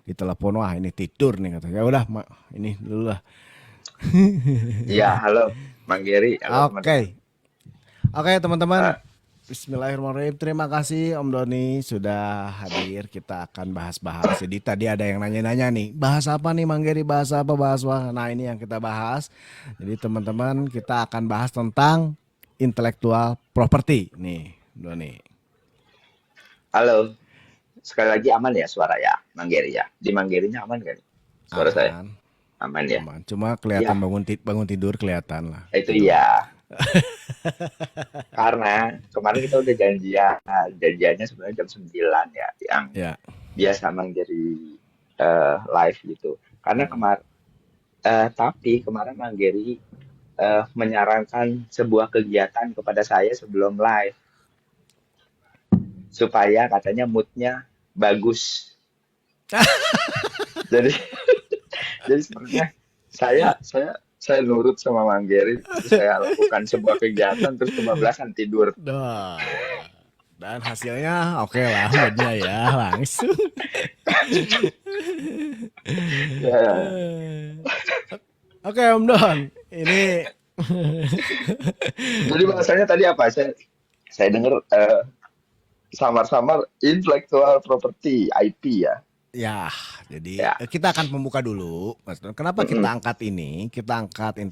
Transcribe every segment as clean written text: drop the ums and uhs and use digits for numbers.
Ditelepon, wah ini tidur nih kata. Ya udah, ini dulu lah. Iya, halo Mang Geri, halo teman-teman. Oke. Oke, teman-teman. Ah, Bismillahirrahmanirrahim. Terima kasih Om Doni sudah hadir. Kita akan bahas-bahas. Jadi tadi ada yang nanya-nanya nih, bahas apa nih Mang Geri? Bahas apa? Bahas apa? Nah, ini yang kita bahas. Jadi teman-teman, kita akan bahas tentang intellectual property nih, Doni. halo, sekali lagi aman ya suara ya, Mang Geri ya. Di Mang Gerinya aman kan? Suara saya Aman, aman ya. aman. Cuma kelihatan Iya, bangun tidur kelihatan lah itu tidur. iya. Karena kemarin kita udah janjian, janjiannya sebenarnya jam 9 ya, yang Ya. biasa Mang Geri live gitu. Karena tapi kemarin Mang Geri menyarankan sebuah kegiatan kepada saya sebelum live supaya katanya moodnya bagus. Jadi Jadi sebenarnya saya nurut sama Mang Geri, terus saya lakukan sebuah kegiatan, terus kebablasan tidur. Dah. Dan hasilnya oke lah moodnya ya langsung. Ya, Oke Om Don, ini jadi bahasanya tadi apa? Saya dengar samar-samar intellectual property (IP) ya. ya, jadi Ya. kita akan membuka dulu. Mas Don. Kenapa kita Mm-mm, angkat ini? Kita angkat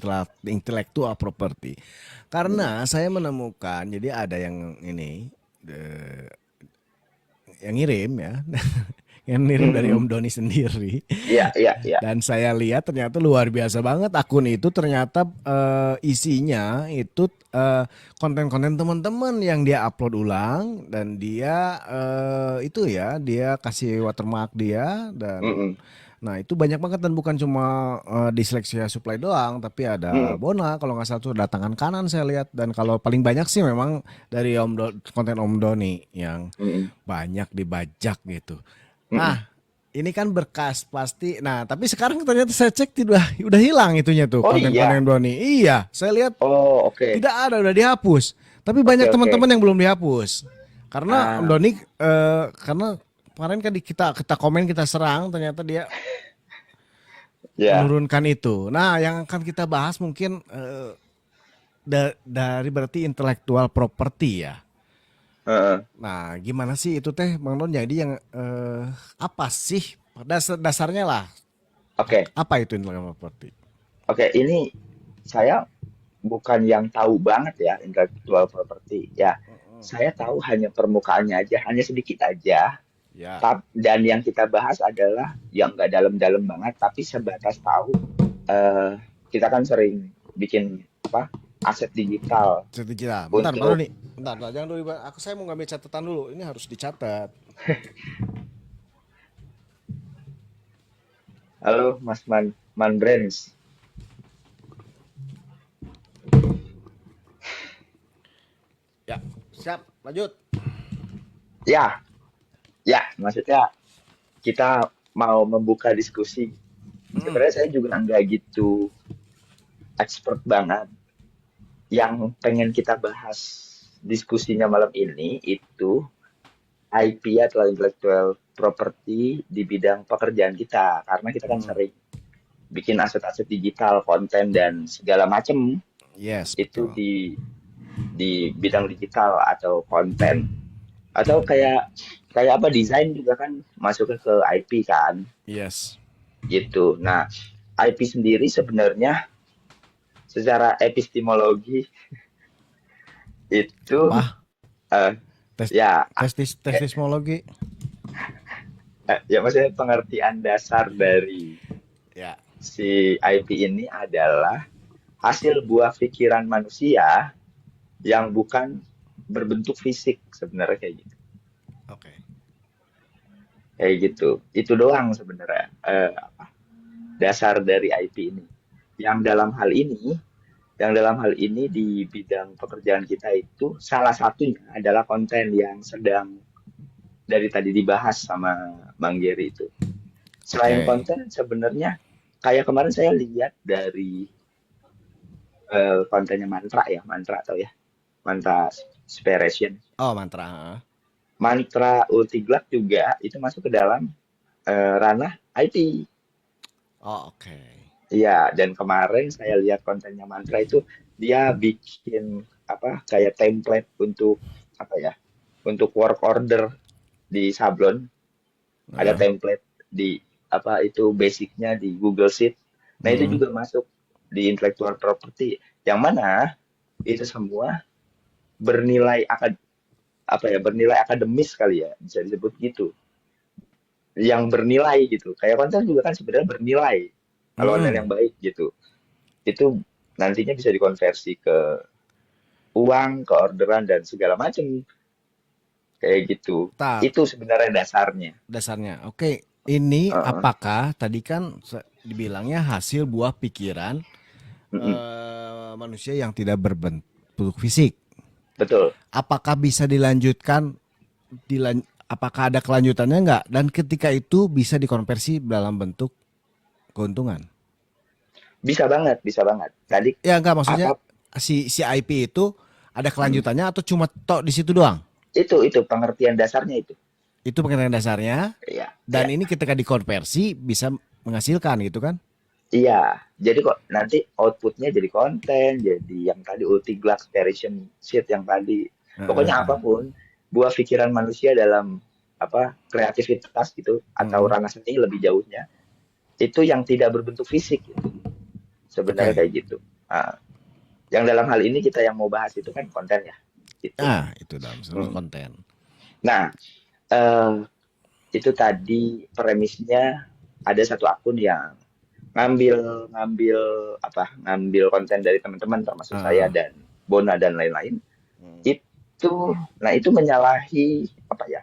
intellectual property. mm-mm, Karena saya menemukan, jadi ada yang ini, eh, yang ngirim ya, yang ngirim dari mm-mm. Om Doni sendiri. Iya, iya, iya. Dan saya lihat ternyata luar biasa banget akun itu ternyata isinya itu konten-konten teman-teman yang dia upload ulang dan dia itu ya dia kasih watermark dia dan Mm-mm, nah itu banyak banget dan bukan cuma disleksia supply doang tapi ada mm-mm, Bona kalau nggak salah tuh ada tangan kanan saya lihat dan kalau paling banyak sih memang dari konten Om Doni yang mm-mm, banyak dibajak gitu. mm-mm. Nah, ini kan berkas pasti. Nah, tapi sekarang ternyata saya cek udah hilang itunya tuh Oh konten-konten iya. Doni. Iya, saya lihat Oh, oke. tidak ada udah dihapus. Tapi Oke, banyak oke. teman-teman yang belum dihapus. Karena Om Ah, Doni karena kemarin kan kita kita komen kita serang ternyata dia ya. menurunkan itu. Nah, yang akan kita bahas mungkin dari berarti intellectual property ya. Heeh. Nah, gimana sih itu teh Bang Don? Jadi yang apa sih dasarnya lah. Oke. Apa itu intellectual property? Oke, ini saya bukan yang tahu banget ya intellectual property. Ya, saya tahu hanya permukaannya aja, hanya sedikit aja. Ya, Dan yang kita bahas adalah yang nggak dalam-dalam banget, tapi sebatas tahu. eh, kita kan sering bikin apa aset digital cerita. Bentar, baru untuk nih. Bentar, jangan dulu. Aku saya mau ngambil catatan dulu. Ini harus dicatat. halo Mas Manbrens. Ya, siap. Lanjut. Ya, ya, maksudnya kita mau membuka diskusi. Hmm. Sebenarnya saya juga nggak gitu expert banget. Yang pengen kita bahas diskusinya malam ini itu IP atau intellectual property di bidang pekerjaan kita karena kita kan Hmm. sering bikin aset-aset digital, konten dan segala macam Yes, itu betul. di bidang digital atau konten atau kayak kayak apa desain juga kan masuknya ke IP kan Yes. gitu. Nah, IP sendiri sebenarnya secara epistemologi itu Apa? eh, Tes ya eh, testismologi. ya maksudnya pengertian dasar dari Ya. si IP ini adalah hasil buah pikiran manusia yang bukan berbentuk fisik sebenarnya kayak gitu. Oke. Kayak gitu. Itu doang sebenarnya dasar dari IP ini. Yang dalam hal ini, yang dalam hal ini di bidang pekerjaan kita itu salah satunya adalah konten yang sedang dari tadi dibahas sama Bang Geri itu. Selain Oke. konten sebenarnya kayak kemarin saya lihat dari kontennya Mantra ya, Mantra atau ya, Mantra Inspiration. Oh, mantra. Mantra Ultiglak juga itu masuk ke dalam ranah IT. Oh, oke. Iya, dan kemarin saya lihat kontennya Mantra itu dia bikin apa kayak template untuk apa ya? Untuk work order di Sablon, ada Heeh. template di apa itu basicnya di Google Sheet. Nah, itu Mm-mm. juga masuk di intellectual property yang mana itu semua bernilai apa ya bernilai akademis kali ya bisa disebut gitu yang bernilai gitu kayak konten juga kan sebenarnya bernilai kalau konten yang Mm-mm. baik gitu itu nantinya bisa dikonversi ke uang, ke orderan dan segala macam kayak gitu. Tak, Itu sebenarnya dasarnya. dasarnya. Oke, ini Heeh. apakah tadi kan dibilangnya hasil buah pikiran Mm-mm. manusia yang tidak berbentuk fisik. Betul. Apakah bisa dilanjutkan apakah ada kelanjutannya nggak? Dan ketika itu bisa dikonversi dalam bentuk keuntungan. Bisa banget, bisa banget. Tadi Ya nggak maksudnya apa si IP itu ada mm, kelanjutannya atau cuma tok di situ doang? itu pengertian dasarnya itu. Itu pengertian dasarnya Iya, dan iya. ini ketika dikonversi bisa menghasilkan gitu kan? Iya, jadi kok nanti outputnya jadi konten, jadi yang tadi Ultiglax creation sheet yang tadi, pokoknya Heeh. apapun buah pikiran manusia dalam apa kreativitas gitu atau Mm-mm. ranah seni lebih jauhnya itu yang tidak berbentuk fisik gitu. Sebenarnya Oke. kayak gitu. Nah, yang dalam hal ini kita yang mau bahas itu kan konten ya, gitu. Ah, itu dalam seluruh Hmm. konten. Nah, eh, itu tadi premisnya ada satu akun yang ngambil ngambil ngambil konten dari teman-teman termasuk saya Heeh. dan Bona dan lain-lain itu nah itu menyalahi apa ya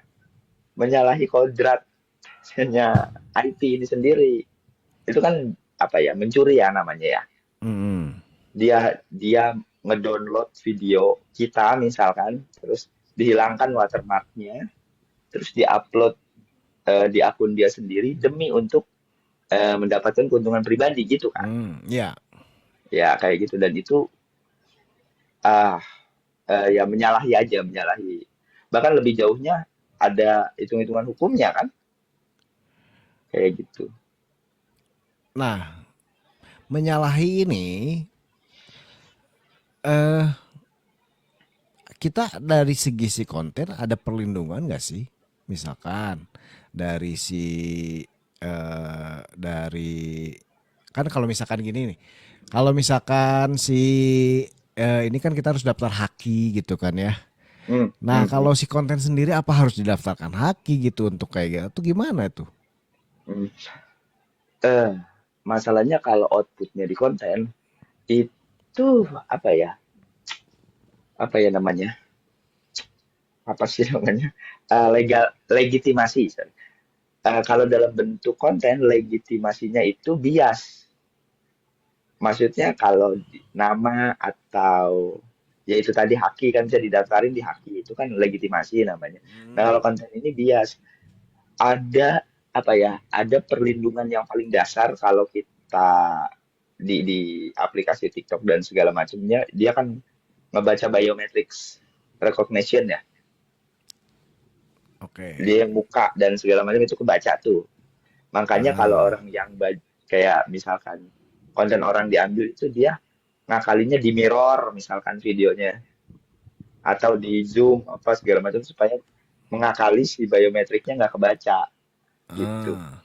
menyalahi kodratnya IT ini sendiri itu kan apa ya mencuri ya namanya ya Mm-mm. dia ngedownload video kita misalkan terus dihilangkan watermarknya terus diupload di akun dia sendiri demi untuk mendapatkan keuntungan pribadi gitu kan Ya. ya kayak gitu dan itu ah ya menyalahi aja, menyalahi. Bahkan lebih jauhnya ada hitung-hitungan hukumnya kan, kayak gitu. Nah, menyalahi ini eh kita dari segi si konten ada perlindungan nggak sih? Misalkan dari si dari kan kalau misalkan gini nih, kalau misalkan si ini kan kita harus daftar haki gitu kan ya. Hmm, Nah hmm, hmm, kalau si konten sendiri apa harus didaftarkan haki gitu untuk kayak gitu? Gimana tuh? hmm. Eh, masalahnya kalau outputnya di konten itu apa ya? Apa ya namanya? Apa sih namanya? Legal legitimasi. Sorry. Kalau dalam bentuk konten legitimasinya itu bias. Maksudnya kalau nama atau ya itu tadi haki kan bisa didaftarin di haki itu kan legitimasi namanya. Nah kalau konten ini bias ada apa ya ada perlindungan yang paling dasar kalau kita di aplikasi TikTok dan segala macamnya dia kan ngebaca biometrics recognition ya Oke. dia yang muka dan segala macam itu kebaca tuh makanya kalau Ah. orang yang kayak misalkan konten orang diambil itu dia ngakalinya di mirror misalkan videonya atau di zoom apa segala macam supaya mengakali si biometriknya nggak kebaca gitu. Ah.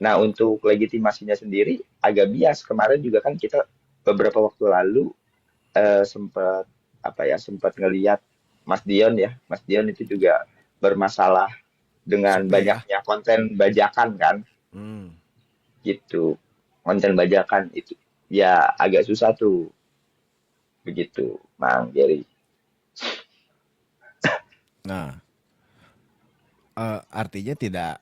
Nah untuk legitimasinya sendiri agak bias. Kemarin juga kan kita beberapa waktu lalu sempat apa ya sempat ngelihat Mas Dion ya. Mas Dion itu juga bermasalah dengan SP ya. banyaknya konten bajakan kan Hmm. gitu. Konten bajakan itu ya agak susah tuh begitu, Mang Jerry. Nah, artinya tidak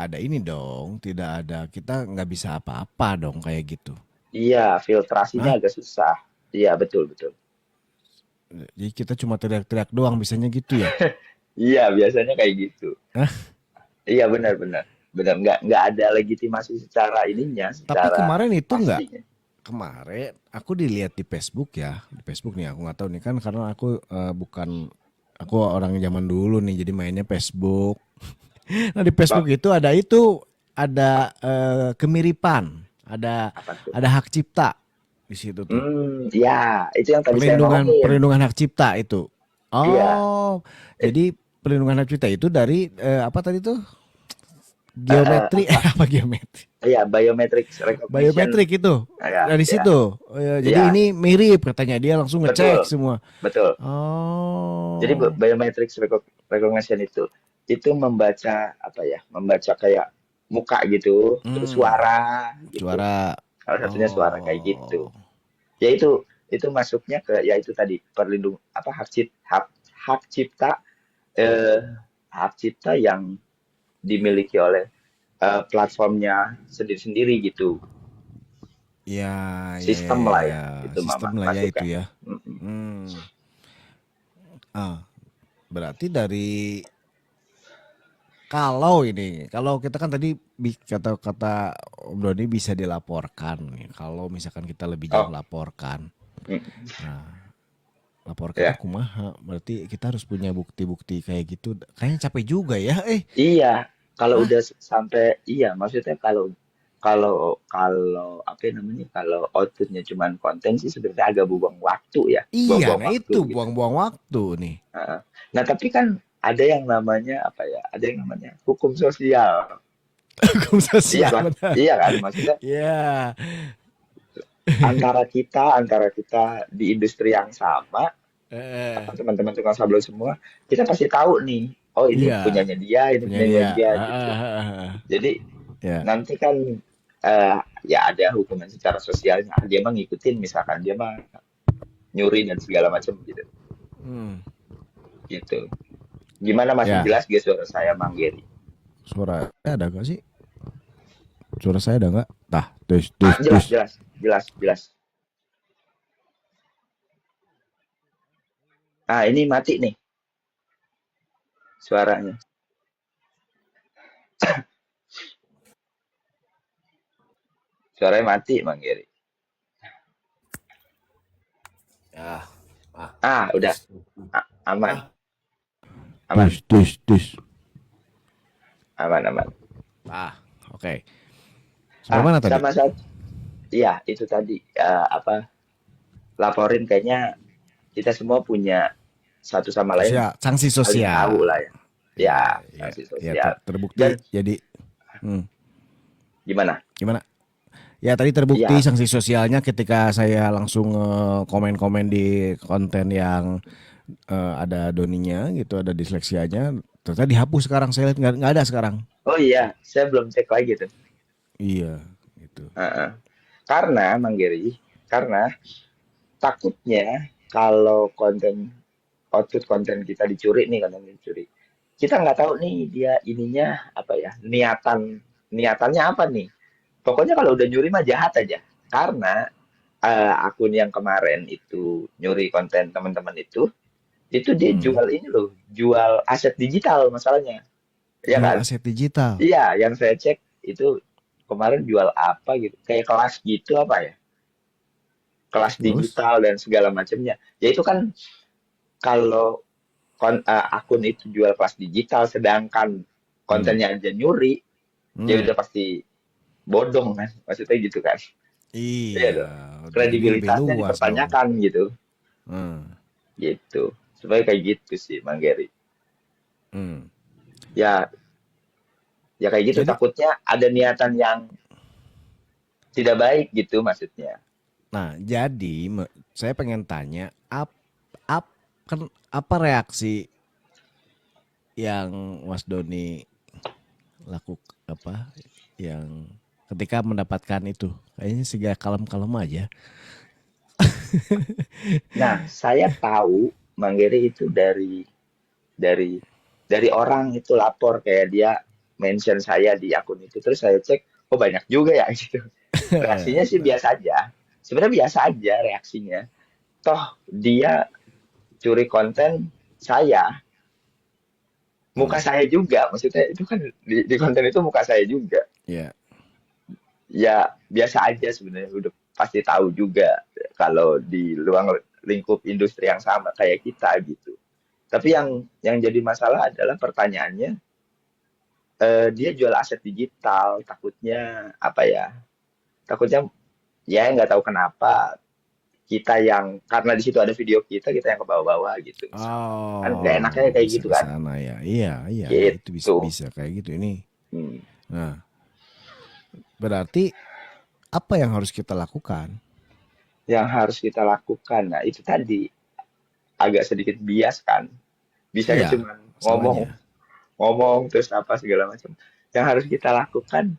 ada ini dong, tidak ada kita nggak bisa apa-apa dong kayak gitu. Iya, filtrasinya Hah? agak susah. Iya, betul, betul. Jadi kita cuma teriak-teriak doang bisanya gitu ya? Iya, biasanya kayak gitu. Hah? Iya, benar, benar. Benar, nggak ada legitimasi secara ininya, Tapi secara kemarin itu nggak, pastinya. kemarin aku dilihat di Facebook ya, di Facebook nih aku nggak tahu nih kan karena aku bukan, aku orang zaman dulu nih jadi mainnya Facebook. Nah di Facebook Bang, ada kemiripan, apa tuh? ada hak cipta di situ tuh. Ya, itu yang tadi saya Perlindungan ngomongin. perlindungan hak cipta itu. Iya, Oh, it- jadi perlindungan hak cipta itu dari apa tadi tuh? Geometri apa? apa geometri? Iya, biometric recognition. Biometrik itu Ya, dari ya, situ. Jadi ya, ini mirip katanya dia langsung ngecek betul, semua. betul. Jadi Oh, biometric recognition itu membaca apa ya? Membaca kayak muka gitu, terus hmm, suara gitu. suara. Salah satunya suara kayak gitu. Oh, Ya itu masuknya ke ya itu tadi apa hak cipta eh, hak cipta yang dimiliki oleh platformnya sendiri-sendiri gitu. ya, ya, ya, Sistem ya, lah ya. ya, itu Sistem mama lah ya itu masukkan. ya. Mm-mm. Hmm. Ah, berarti dari kalau kita kan tadi kata-kata Om Doni bisa dilaporkan nih. Kalau misalkan kita lebih jauh Oh, laporkan. mm, Nah, laporkan ya. aku kumaha. Berarti kita harus punya bukti-bukti kayak gitu. Kayaknya capek juga ya. Iya, kalau Ah, udah sampai iya, maksudnya kalau kalau kalau apa ya namanya? Kalau outputnya cuman konten sih sebenarnya agak buang waktu ya, iya, buang-buang nah waktu itu gitu. buang-buang waktu nih. Heeh. Nah, tapi kan ada yang namanya apa ya? Ada yang namanya hukum sosial. Hukum Iya sosial kan? benar. Iya kan? Maksudnya Ya. antara kita di industri yang sama, Eh, teman-teman tukang sablon semua, kita pasti tahu nih, oh ini iya, punyanya dia, ini punya punyanya dia. dia gitu. Jadi Ya. nanti kan ya ada hukuman secara sosialnya. Dia mah ngikutin misalkan dia mah nyuri dan segala macam gitu. Hmm. Gitu. Gimana masih Ya, jelas gak suara saya Mang Geri? suara ada gak sih? Suara saya ada nggak? Tah, tus, Ah, tus, jelas, tus. jelas, jelas, jelas. Ah, ini mati nih suaranya. Suaranya mati Mang Geri. Ya, ah, Ah, udah. Aman, ah, aman, tus, tus, tus. aman, aman. Ah, oke. Sampai Ah, mana tadi? sama satu. Iya, itu tadi apa? Laporin kayaknya kita semua punya satu sama lain Sosial, sanksi saling tahu sosial. lah ya. Ya, Ya, ya, sanksi ya sosial. Dan terbukti. Jadi, hmm, gimana? gimana? Ya tadi terbukti Iya, sanksi sosialnya ketika saya langsung komen-komen di konten yang ada doninya gitu, ada disleksianya. Ternyata dihapus sekarang. Saya lihat nggak ada sekarang. oh iya, saya belum cek lagi tuh. Iya, gitu. Heeh. Karena, Mang Geri, karena takutnya kalau output konten kita dicuri nih, konten dicuri. Kita nggak tahu nih dia ininya apa ya, niatannya apa nih. Pokoknya kalau udah nyuri mah jahat aja. Karena akun yang kemarin itu nyuri konten teman-teman itu dia Hmm. jual ini loh, jual aset digital masalahnya. Ya Jual kan? aset digital. Iya, yang saya cek itu kemarin jual apa gitu, kayak kelas gitu apa ya, kelas Terus? digital dan segala macamnya. Ya itu kan kalau akun itu jual kelas digital, sedangkan Hmm. kontennya aja nyuri, ya Hmm. udah pasti bodong kan, maksudnya gitu kan. Iya Iya, dong, jadinya lebih kredibilitasnya luas dong. dipertanyakan gitu, Hmm. gitu. Supaya kayak gitu sih, Mang Geri. Hmm. Ya, ya kayak gitu. Jadi, Takutnya ada niatan yang tidak baik gitu maksudnya. saya pengen tanya, ap, apa reaksi yang Mas Doni laku apa yang ketika mendapatkan itu kayaknya sih gak kalem-kalem aja. Nah, saya tahu Mang Geri itu dari dari orang itu lapor kayak dia mention saya di akun itu. Terus saya cek, oh banyak juga ya gitu. Reaksinya sih Nah, biasa aja. Sebenarnya biasa aja reaksinya. Toh dia curi konten saya, muka hmm, saya juga. Maksudnya itu kan di konten itu muka saya juga. ya, Ya biasa aja sebenarnya. Udah pasti tahu juga kalau di luar lingkup industri yang sama kayak kita gitu. Tapi yang jadi masalah adalah pertanyaannya, dia jual aset digital, takutnya apa ya? Takutnya ya nggak tahu kenapa kita yang karena di situ ada video kita yang ke bawah-bawah gitu misalkan. Kan nggak enaknya Oh, kayak bisa gitu ke kan? sana ya. Iya, iya, itu bisa Gitu. bisa kayak gitu ini. Hmm. Nah, berarti apa yang harus kita lakukan? Yang harus kita lakukan, nah itu tadi agak sedikit bias kan. Bisanya Iya, cuma ngomong, masalahnya. ngomong terus apa segala macam. Yang harus kita lakukan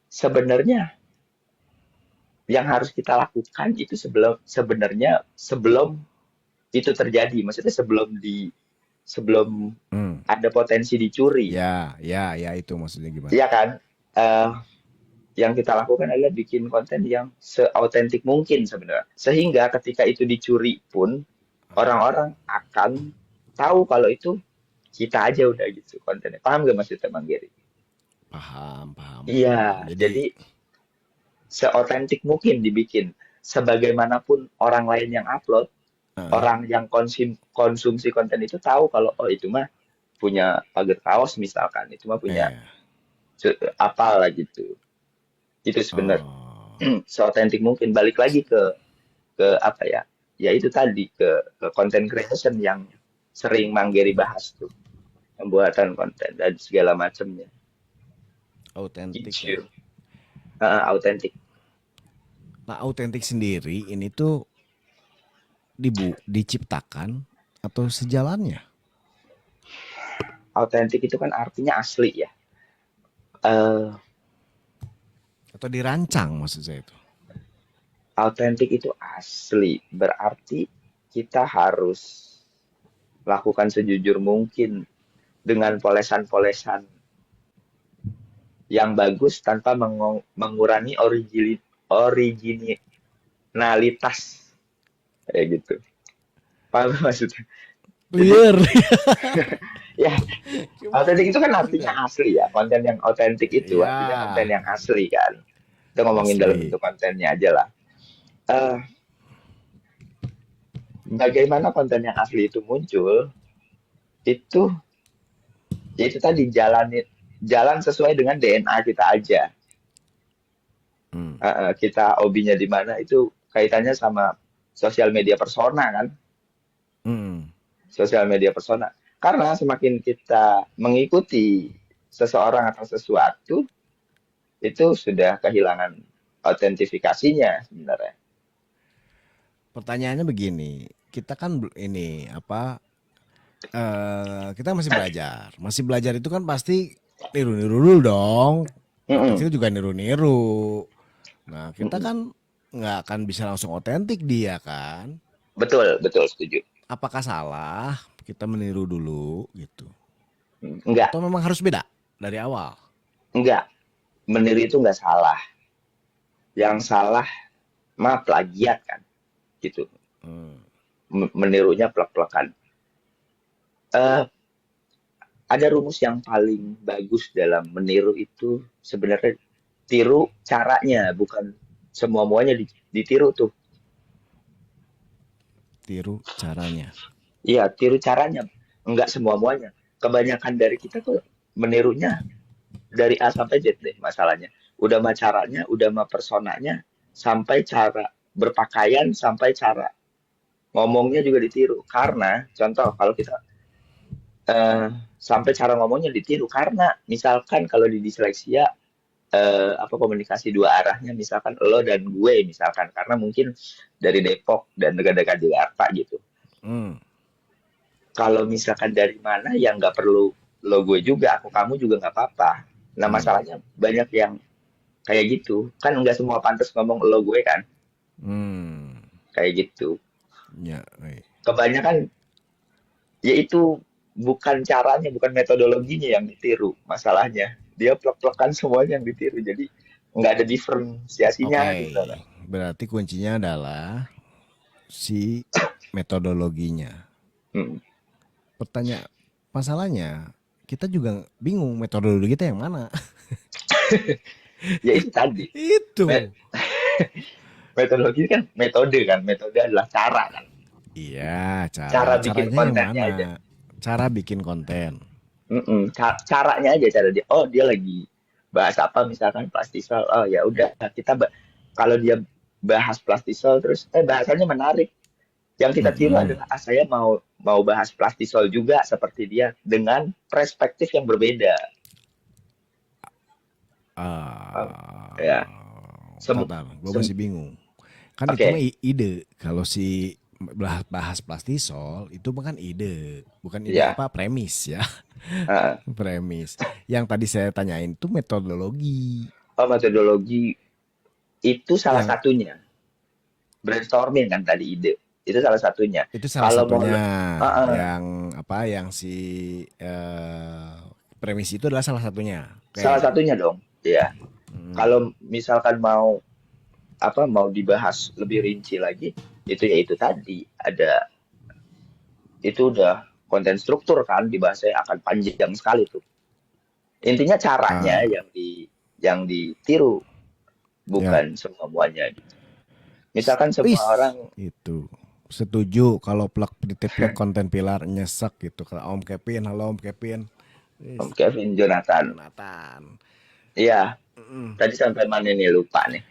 sebenarnya, yang harus kita lakukan itu sebenarnya sebelum itu terjadi. Maksudnya sebelum Hmm. ada potensi dicuri. Ya, ya, ya itu maksudnya gimana? Iya kan? Eh, yang kita lakukan adalah bikin konten yang seautentik mungkin sebenarnya. Sehingga ketika itu dicuri pun orang-orang akan tahu kalau itu kita aja udah gitu kontennya. Paham gak maksudnya Bang Geri? Paham, paham, paham. Iya, Jadi, jadi seotentik mungkin dibikin. Sebagaimanapun orang lain yang upload, eh, orang yang konsumsi konten itu tahu kalau oh itu mah punya pagar kaos misalkan, itu mah punya eh, apalah gitu. Itu sebenarnya oh, seotentik mungkin balik lagi ke apa ya? Ya itu tadi ke content creation yang sering Mang Geri bahas tuh, pembuatan konten dan segala macamnya. autentik ya. Gitu. Autentik. Nah, autentik sendiri ini tuh diciptakan atau sejalannya Autentik itu kan artinya asli ya. Eh, atau dirancang maksud saya itu. Autentik itu asli, berarti kita harus lakukan sejujur mungkin dengan polesan-polesan yang bagus tanpa mengurangi originalitas kayak gitu. Paham maksudnya? Jadi Clear. ya Gimana autentik itu kan artinya gimana? asli ya. Konten yang autentik itu artinya konten Ya, yang asli kan. Kita ngomongin dalam asli. bentuk kontennya aja lah. Eh, Bagaimana konten yang asli itu muncul? Itu ya itu tadi jalan sesuai dengan DNA kita aja. Hmm. Kita hobinya di mana itu kaitannya sama sosial media persona kan, Hmm. sosial media persona. Karena semakin kita mengikuti seseorang atau sesuatu, itu sudah kehilangan autentifikasinya sebenarnya. Pertanyaannya begini, kita kan ini apa? Kita masih belajar. Masih belajar itu kan pasti niru-niru dulu dong. Anak Mm-mm, kecil juga niru-niru. Nah, kita mm-mm. kan nggak akan bisa langsung otentik dia kan. Betul, betul setuju. Apakah salah kita meniru dulu gitu? Enggak, Atau memang harus beda dari awal? enggak. Meniru itu enggak salah. Yang salah mah plagiat kan, gitu. Hmm. Menirunya plek-plekan. Eh, ada rumus yang paling bagus dalam meniru itu sebenarnya tiru caranya, bukan semua-muanya ditiru tuh. Tiru caranya. Iya, tiru caranya, enggak semua-muanya. Kebanyakan dari kita tuh menirunya dari A sampai Z deh masalahnya. Udah mah caranya, udah mah personanya, sampai cara berpakaian, sampai cara ngomongnya juga ditiru. Karena, contoh, kalau kita eh, sampai cara ngomongnya ditiru, karena misalkan kalau di disleksia apa komunikasi dua arahnya misalkan lo dan gue misalkan karena mungkin dari Depok dan dekat-dekat Jakarta gitu. Hmm. Kalau misalkan dari mana yang nggak perlu lo gue juga, aku kamu juga nggak apa-apa. Nah Hmm. masalahnya banyak yang kayak gitu kan nggak semua pantas ngomong lo gue kan Hmm. kayak gitu. Ya, eh. Kebanyakan yaitu bukan caranya, bukan metodologinya yang ditiru masalahnya. Dia plek-plekan semuanya yang ditiru. Jadi nggak ada diferensiasinya Oke. sebenarnya. Berarti kuncinya adalah si metodologinya. Hmm. Pertanyaan masalahnya kita juga bingung metodologi kita yang mana. Ya itu tadi. Me- Itu. Metodologi kan metode adalah cara kan. Iya, Cara bikin caranya yang kontennya mana? aja. Cara bikin konten. Caranya aja, cara dia. Oh, dia lagi bahas apa misalkan plastisol. Oh ya udah kalau dia bahas plastisol terus bahasanya menarik. Yang kita tiru Mm-mm. adalah saya mau mau bahas plastisol juga seperti dia dengan perspektif yang berbeda. Oh, ya, semu Bentar, gue sem masih bingung. Kan itu mah oke. ide. Kalau si bahas plastisol itu bukan ide, bukan ide Ya, apa premis ya, heeh. premis. Yang tadi saya tanyain itu metodologi. Oh, metodologi itu salah Yang satunya. Brainstorming kan tadi ide. Itu salah satunya. itu salah Kalau mau satunya. heeh, Yang apa? Yang si eh, premis itu adalah salah satunya. salah Oke. satunya dong. Ya. Hmm. Kalau misalkan mau mau dibahas lebih rinci lagi, itu ya itu tadi ada itu udah konten struktur kan dibahasnya akan panjang sekali tuh. Intinya caranya Ah, yang ditiru ya. bukan semuanya gitu. Misalkan semua Wis, orang itu. Setuju kalau plek konten pilar nyesek gitu. Kalau Om Kevin, halo Om Kevin. Om Wis, Kevin Jonathan, Jonathan. iya Mm. tadi sampai mana nih lupa nih.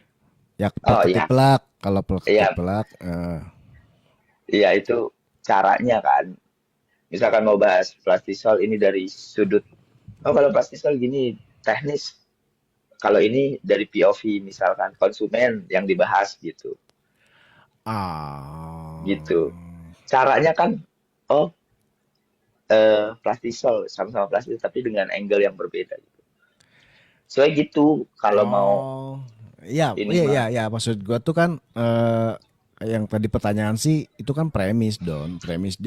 Ya plek Oh ya, ketiplak. Kalau plek iya, ketiplak, iya itu caranya kan. Misalkan mau bahas plastisol ini dari sudut, oh kalau plastisol gini teknis, kalau ini dari POV misalkan konsumen yang dibahas gitu, ah, gitu. Caranya kan, oh plastisol sama-sama plastis tapi dengan angle yang berbeda. Gitu. Soalnya gitu kalau mau oh, ya, ini iya, iya, mah, ya. Maksud gua tuh kan yang tadi pertanyaan sih itu kan premis don. Premis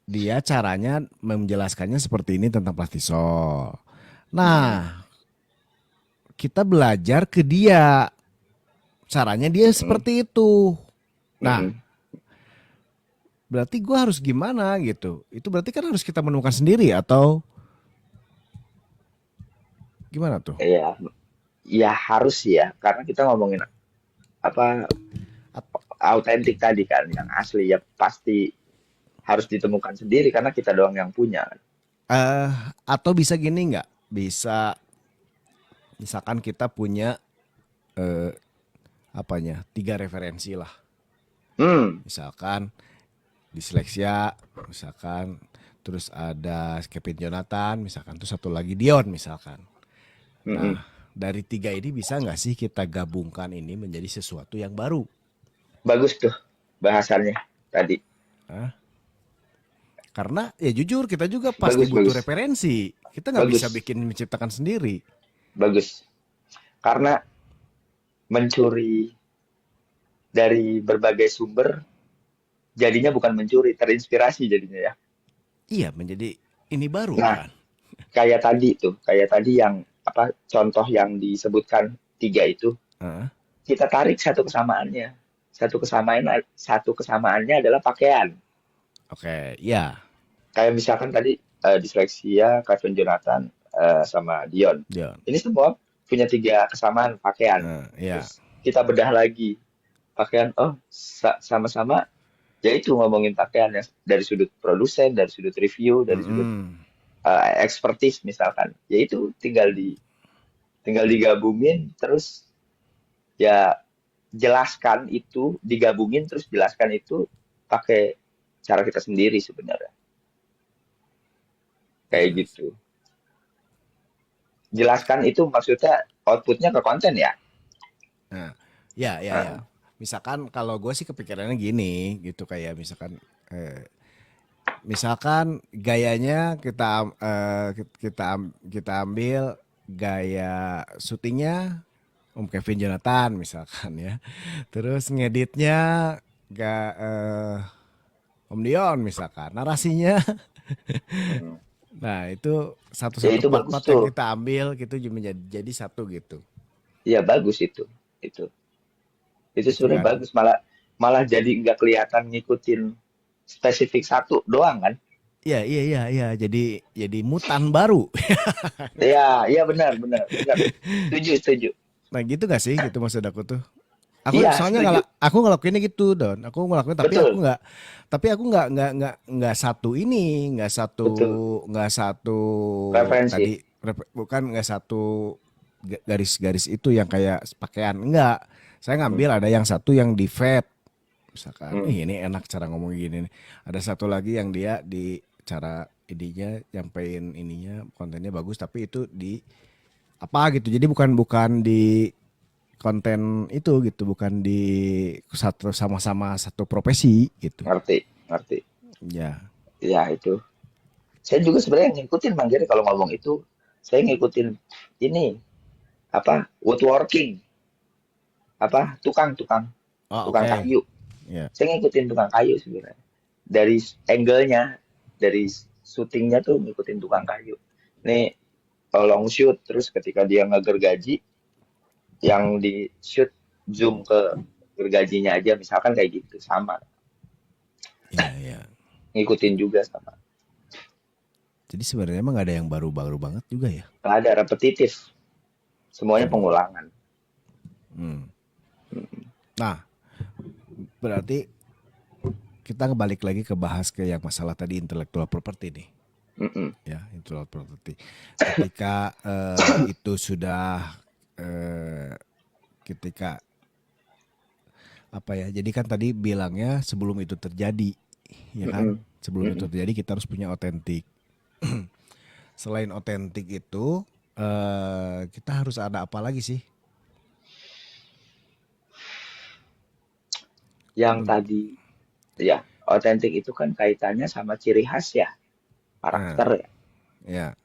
dia caranya menjelaskannya seperti ini tentang plastisol. mm, Nah, kita belajar ke dia. Caranya dia mm, seperti itu. Nah, mm, berarti gue harus gimana gitu? Itu berarti kan harus kita menemukan sendiri atau gimana tuh? ya, ya harus ya karena kita ngomongin apa At- autentik tadi kan yang asli ya pasti harus ditemukan sendiri karena kita doang yang punya kan. eh, atau bisa gini nggak? Bisa misalkan kita punya eh, apanya? Tiga referensi lah. Hmm, Misalkan disleksia, misalkan terus ada Kevin Jonathan, misalkan terus satu lagi Dion misalkan. mm-mm. Nah, dari tiga ini bisa nggak sih kita gabungkan ini menjadi sesuatu yang baru? Bagus tuh bahasannya tadi. Hah? Karena ya jujur kita juga pasti Bagus, butuh bagus, referensi. Kita nggak bisa bagus, bikin menciptakan sendiri. bagus. Karena mencuri dari berbagai sumber jadinya bukan mencuri, terinspirasi jadinya ya. Iya menjadi ini baru Nah, kan. kayak tadi yang contoh yang disebutkan tiga itu, Hah? kita tarik satu kesamaannya. Satu kesamaannya adalah pakaian. Oke, ya, Kayak misalkan tadi disleksia, Kevin Jonathan sama Dion. Dion. Ini semua punya tiga kesamaan pakaian. Ya. Terus kita bedah lagi pakaian. Oh, sama-sama. Ya itu ngomongin pakaian ya dari sudut produsen, dari sudut review, dari sudut Mm-mm. expertise misalkan. Ya itu tinggal digabungin terus ya jelaskan itu digabungin terus jelaskan itu pakai cara kita sendiri sebenarnya kayak Iya. gitu. Jelaskan itu maksudnya outputnya ke konten ya. Nah, ya, ya, ya. Heeh. Misalkan kalau gue sih kepikirannya gini, gitu kayak misalkan gayanya kita ambil gaya syutingnya Om Kevin Jonathan misalkan ya. Terus ngeditnya gak Om Dion misalkan. Narasinya, Mm. nah itu Ya satu-satu itu bagus part-part yang tuh. kita ambil gitu jadi satu gitu. Ya bagus itu. Itu. Itu Gitu sebenarnya kan. bagus malah malah jadi nggak kelihatan ngikutin spesifik satu doang kan. Iya, iya, iya, iya. Jadi mutan baru. Ya, iya benar benar benar. Setuju setuju. Nah gitu gak sih? Gitu maksud aku tuh. Aku Iya, soalnya setuju. aku ngelakuinnya gitu Don. Aku ngelakuin Betul, tapi aku nggak satu ini, betul. nggak satu Referensi. tadi bukan nggak satu garis-garis itu yang kayak pakaian. Enggak. Saya Mm, ngambil ada yang satu yang di fade. Misalkan, mm, ini enak cara ngomong gini nih. Ada satu lagi yang dia di cara ininya nyampein ininya kontennya bagus tapi itu di apa gitu. Jadi bukan bukan di konten itu gitu, bukan di satu sama-sama satu profesi gitu. ngerti, ngerti. Ya. Ya itu. Saya juga sebenarnya ngikutin Bang Giri kalau ngomong itu. Saya ngikutin ini apa woodworking, apa tukang-tukang Oh, tukang oke. kayu. Ya. Saya ngikutin tukang kayu sebenarnya. Dari angle-nya, dari syutingnya tuh ngikutin tukang kayu. Nih long shoot terus ketika dia ngegergaji yang di shoot zoom ke gergajinya aja misalkan kayak gitu sama Ya, ya. ngikutin juga sama Jadi sebenarnya emang nggak ada yang baru-baru banget juga ya. nggak ada repetitif semuanya Hmm. pengulangan. Hmm. Nah, berarti kita balik lagi ke bahas ke yang masalah tadi intellectual property nih. Mm-mm. Ya, intellectual property. Ketika itu sudah eh, ketika apa ya? Jadi kan tadi bilangnya sebelum itu terjadi, ya kan? Mm-mm. Sebelum itu Mm-mm. terjadi kita harus punya otentik. Selain otentik itu, kita harus ada apa lagi sih? Yang tadi ya otentik itu kan kaitannya sama ciri khas ya Nah, karakter ya ya,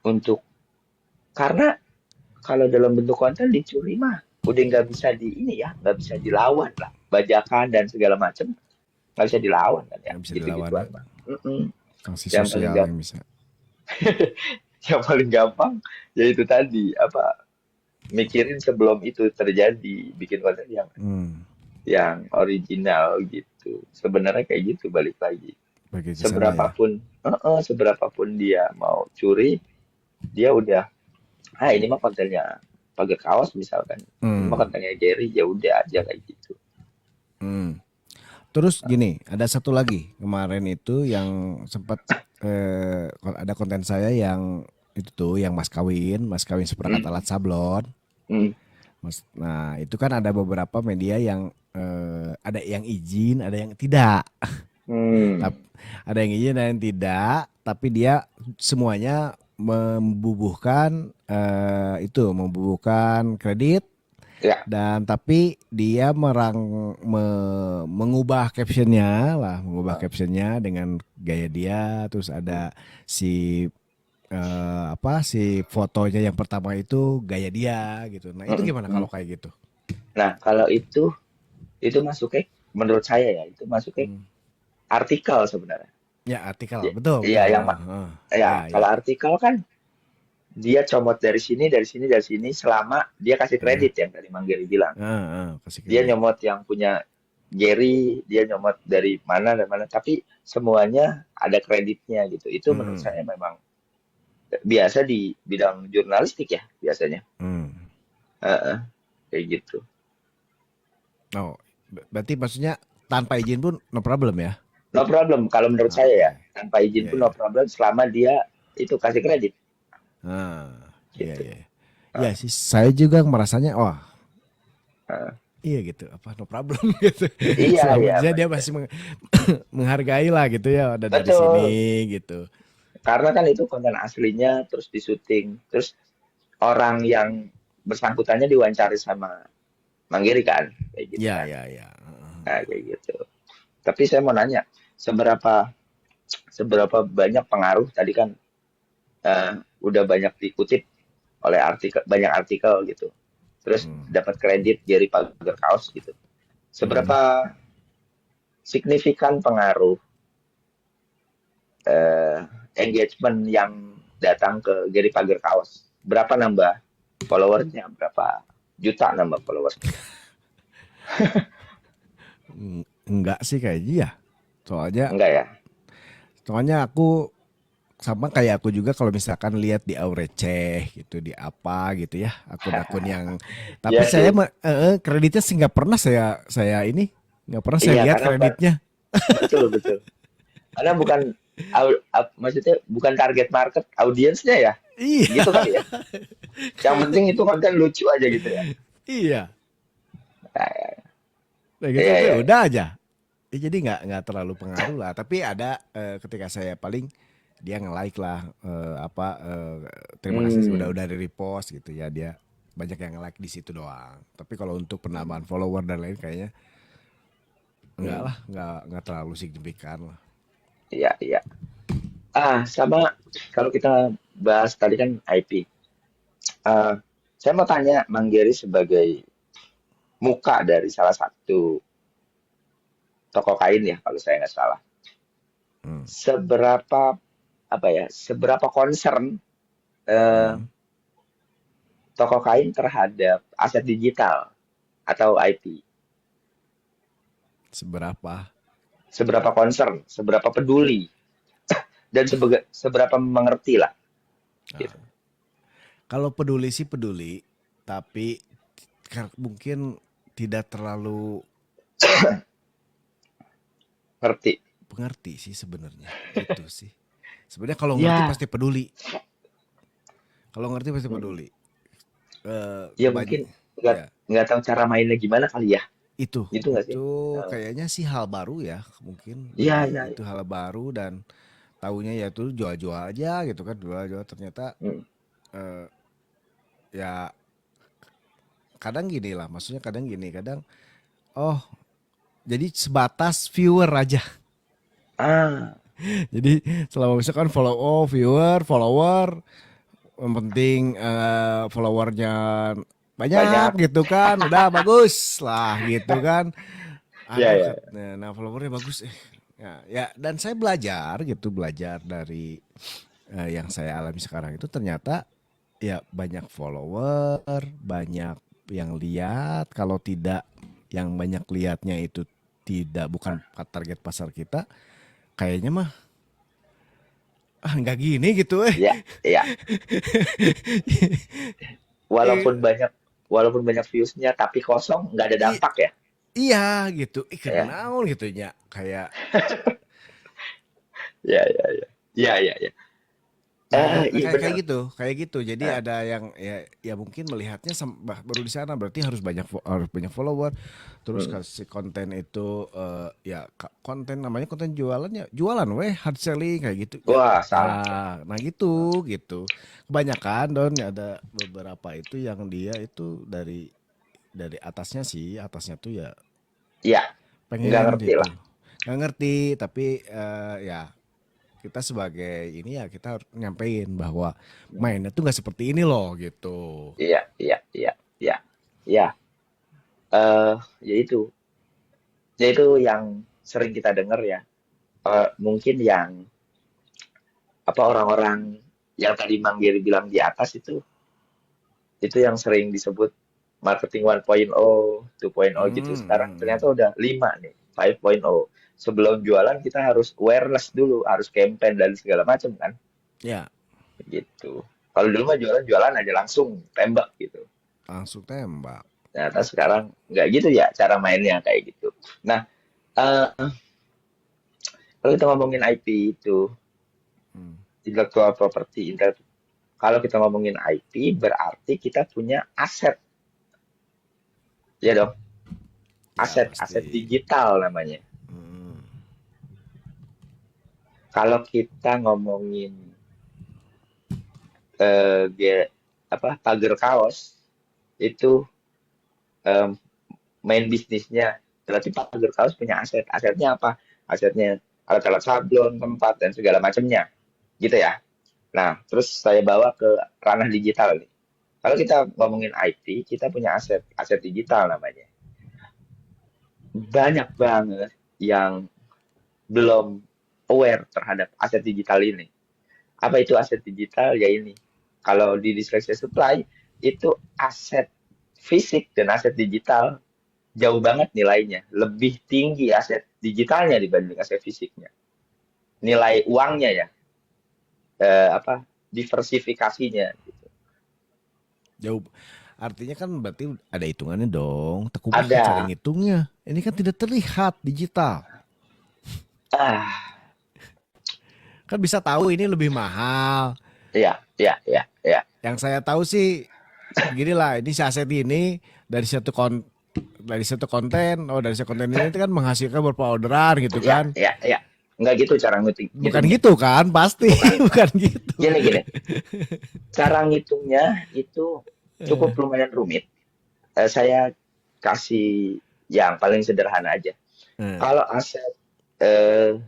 untuk karena kalau dalam bentuk konten dicuri mah udah nggak bisa di ini ya nggak bisa dilawan lah bajakan dan segala macam nggak bisa dilawan kan ya nggak bisa gitu dilawan ya. gituan mah. Mm-mm. Sanksi Yang paling sosial yang gampang bisa. yang paling gampang ya itu tadi apa mikirin sebelum itu terjadi bikin konten Hmm, yang original gitu sebenarnya kayak gitu balik lagi bagi ke sana ya. seberapapun dia mau curi dia udah ini mah kontennya pakai kaos misalkan ini mah Hmm, kontennya Jerry ya udah aja kayak gitu. hmm. Terus gini, ada satu lagi kemarin itu yang sempat ada konten saya yang itu tuh yang mas kawin seperangkat Hmm, alat sablon. hmm, Nah, itu kan ada beberapa media yang ada yang izin, ada yang tidak. hmm. Tap- Ada yang izin, ada yang tidak. Tapi dia semuanya membubuhkan kredit Ya, dan tapi dia mengubah captionnya lah, mengubah ah, captionnya dengan gaya dia. Terus hmm, ada si apa si fotonya yang pertama itu gaya dia gitu. Nah itu hmm, gimana hmm. kalau kayak gitu? Nah kalau itu masuknya menurut saya ya itu masuknya Hmm. artikel sebenarnya. Ya artikel, Ya, betul iya betul. yang ya Ya kalau ya. artikel kan dia comot dari sini dari sini dari sini selama dia kasih Eh, kredit yang tadi Mang Geri bilang. Kasih Dia kredit. nyomot yang punya Gary, dia nyomot dari mana dan mana, tapi semuanya ada kreditnya gitu. Itu menurut Hmm. saya memang biasa di bidang jurnalistik ya biasanya. Hmm. Heeh, kayak gitu. Oh, berarti maksudnya tanpa izin pun no problem ya? No problem kalau menurut Ah, saya oke. ya. Tanpa izin Iya pun no ya. problem selama dia itu kasih kredit Iya gitu. iya. Iya Heeh, sih, saya juga merasanya, wah heeh. iya gitu, apa no problem gitu. Iya Selama ya dia benar. masih menghargai lah gitu ya, udah dari sini Betul. gitu. Karena kan itu konten aslinya terus disuting, terus orang yang bersangkutannya diwawancari sama Manggiri kan, kayak gitu Ya kan. ya ya. Nah, kayak gitu. Tapi saya mau nanya, seberapa seberapa banyak pengaruh tadi kan eh, udah banyak dikutip oleh artikel banyak artikel gitu. Terus Hmm. dapat kredit dari pagar kaos gitu. Hmm. Seberapa signifikan pengaruh eh, engagement yang datang ke Gary Pagar kaos? Berapa nambah followersnya? Berapa juta nambah followersnya? Enggak sih kayaknya ya. Soalnya Enggak ya? soalnya aku sama kayak aku juga kalau misalkan lihat di Aureceh gitu di apa gitu ya akun-akun yang tapi Iya saya sih. kreditnya sih nggak pernah saya ini nggak pernah saya Iya, lihat karena bukan, kreditnya. betul betul. Karena bukan, maksudnya bukan target market audiensnya ya, Iya, gitu kali ya. Yang penting itu konten lucu aja gitu ya. iya. Nah, Nah gitu iya tuh iya iya. udah aja. Ya, jadi nggak terlalu pengaruh lah. Tapi ada ketika saya paling dia nge-like lah terima kasih Hmm, udah di repost gitu ya dia banyak yang nge-like di situ doang. Tapi kalau untuk penambahan follower dan lain kayaknya enggak hmm. lah, nggak terlalu signifikan lah. Iya iya. Sama kalau kita bahas tadi kan IP. Eh, saya mau tanya Mang Geri sebagai muka dari salah satu toko kain ya, kalau saya nggak salah. Hmm. Seberapa apa ya? Seberapa concern eh, Hmm. toko kain terhadap aset digital atau IP? Seberapa? Seberapa concern, seberapa peduli, dan seberapa mengerti lah, gitu. Nah, kalau peduli sih peduli, tapi mungkin tidak terlalu Ngerti? pengerti sih sebenarnya gitu sih. Sebenarnya kalau ngerti Ya, pasti peduli. Kalau ngerti pasti mm, peduli. ya mungkin nggak Ya nggak tahu cara mainnya gimana kali ya, gitu nggak sih? itu Eh, kayaknya sih hal baru ya mungkin Iya, bagi iya, itu iya. hal baru dan taunya ya tuh jual-jual aja gitu kan jual-jual ternyata Mm. eh, ya kadang gini lah maksudnya kadang gini kadang oh jadi sebatas viewer aja. Ah, Jadi selama misalkan viewer follower yang penting followernya banyak banyak. gitu kan udah bagus lah gitu kan. Ya, Aduh, ya, ya. nah followernya bagus. Ya, ya, dan saya belajar gitu, belajar dari yang saya alami sekarang itu ternyata ya banyak follower, banyak yang lihat. Kalau tidak, yang banyak lihatnya itu tidak bukan target pasar kita, kayaknya mah nggak gini gitu. Ya, ya. Walaupun Eh, banyak, walaupun banyak views-nya, tapi kosong, nggak ada i- dampak ya. iya gitu, Ya, kenaon gitu ya, kayak ya, ya, ya. Ya, ya, ya. nah, Iya benar. kayak gitu. Jadi Eh, ada yang ya mungkin melihatnya baru di sana berarti harus banyak follower. Terus mm. kasih konten itu ya konten namanya konten jualan ya jualan weh hard selling kayak gitu ya. Wah, salah. Nah gitu. Kebanyakan Don ya ada beberapa itu yang dia itu dari atasnya sih atasnya tuh ya Iya, nggak pengen ngerti gitu. lah. Nggak ngerti tapi ya kita sebagai ini ya kita harus nyampein bahwa mainnya tuh nggak seperti ini loh gitu. Iya, iya, iya, iya. Ya, eh yaitu yang sering kita dengar ya. Mungkin yang apa orang-orang yang tadi Mang Giri bilang di atas itu yang sering disebut marketing 1.0, 2.0 gitu. Sekarang Hmm. ternyata udah 5 nih, 5.0. Sebelum jualan kita harus awareness dulu, harus campaign dan segala macam kan, Ya gitu. Kalau dulu mah jualan-jualan aja langsung tembak gitu. langsung tembak. Ternyata sekarang nggak gitu ya cara mainnya kayak gitu. Nah, eh, kalau kita ngomongin IP itu, Hmm. intellectual property, kalau kita ngomongin IP berarti kita punya aset, ya dong, Ya aset aset pasti. digital namanya. Hmm. Kalau kita ngomongin pagar kaos itu em, main bisnisnya berarti pagar kaos punya asetnya apa, asetnya alat-alat sablon, tempat dan segala macamnya gitu ya. Nah terus saya bawa ke ranah digital nih. Kalau kita ngomongin IT kita punya aset aset digital namanya, banyak banget yang belum aware terhadap aset digital ini. Apa itu aset digital? Ya ini. Kalau di display supply itu aset fisik dan aset digital jauh banget nilainya. Lebih tinggi aset digitalnya dibanding aset fisiknya. Nilai uangnya ya. apa diversifikasinya gitu. Jauh. Artinya kan berarti ada hitungannya dong. Tekumaha cara Ada. ngitungnya. Ini kan tidak terlihat digital. Ah, Kan bisa tahu ini lebih mahal. ya, ya, ya, ya. Yang saya tahu sih gini lah, ini si aset ini dari satu konten, oh dari satu konten ini kan menghasilkan beberapa orderan gitu Ya, kan. ya, ya. Enggak gitu cara Bukan ngitungnya. gitu kan, pasti Bukan. bukan gitu. Gini, gini. Cara ngitungnya itu cukup Eh, lumayan rumit. Saya kasih yang paling sederhana aja. eh, Kalau aset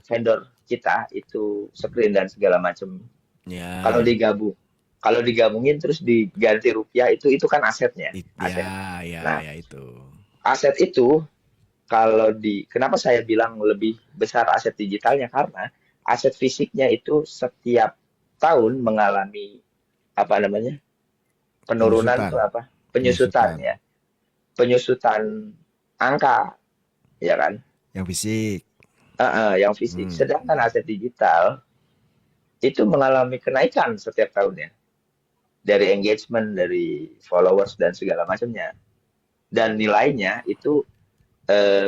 vendor kita itu screen dan segala macam, kalau ya, digabung, kalau digabungin terus diganti rupiah itu kan asetnya, ya, aset. ya, Nah, ya itu. aset itu kalau kenapa saya bilang lebih besar aset digitalnya karena aset fisiknya itu setiap tahun mengalami apa namanya penurunan Penyusutan, tuh apa penyusutan penyusutan. ya penyusutan angka ya kan. Yang fisik. Yang fisik. Sedangkan Hmm. aset digital itu mengalami kenaikan setiap tahunnya dari engagement, dari followers dan segala macamnya. Dan nilainya itu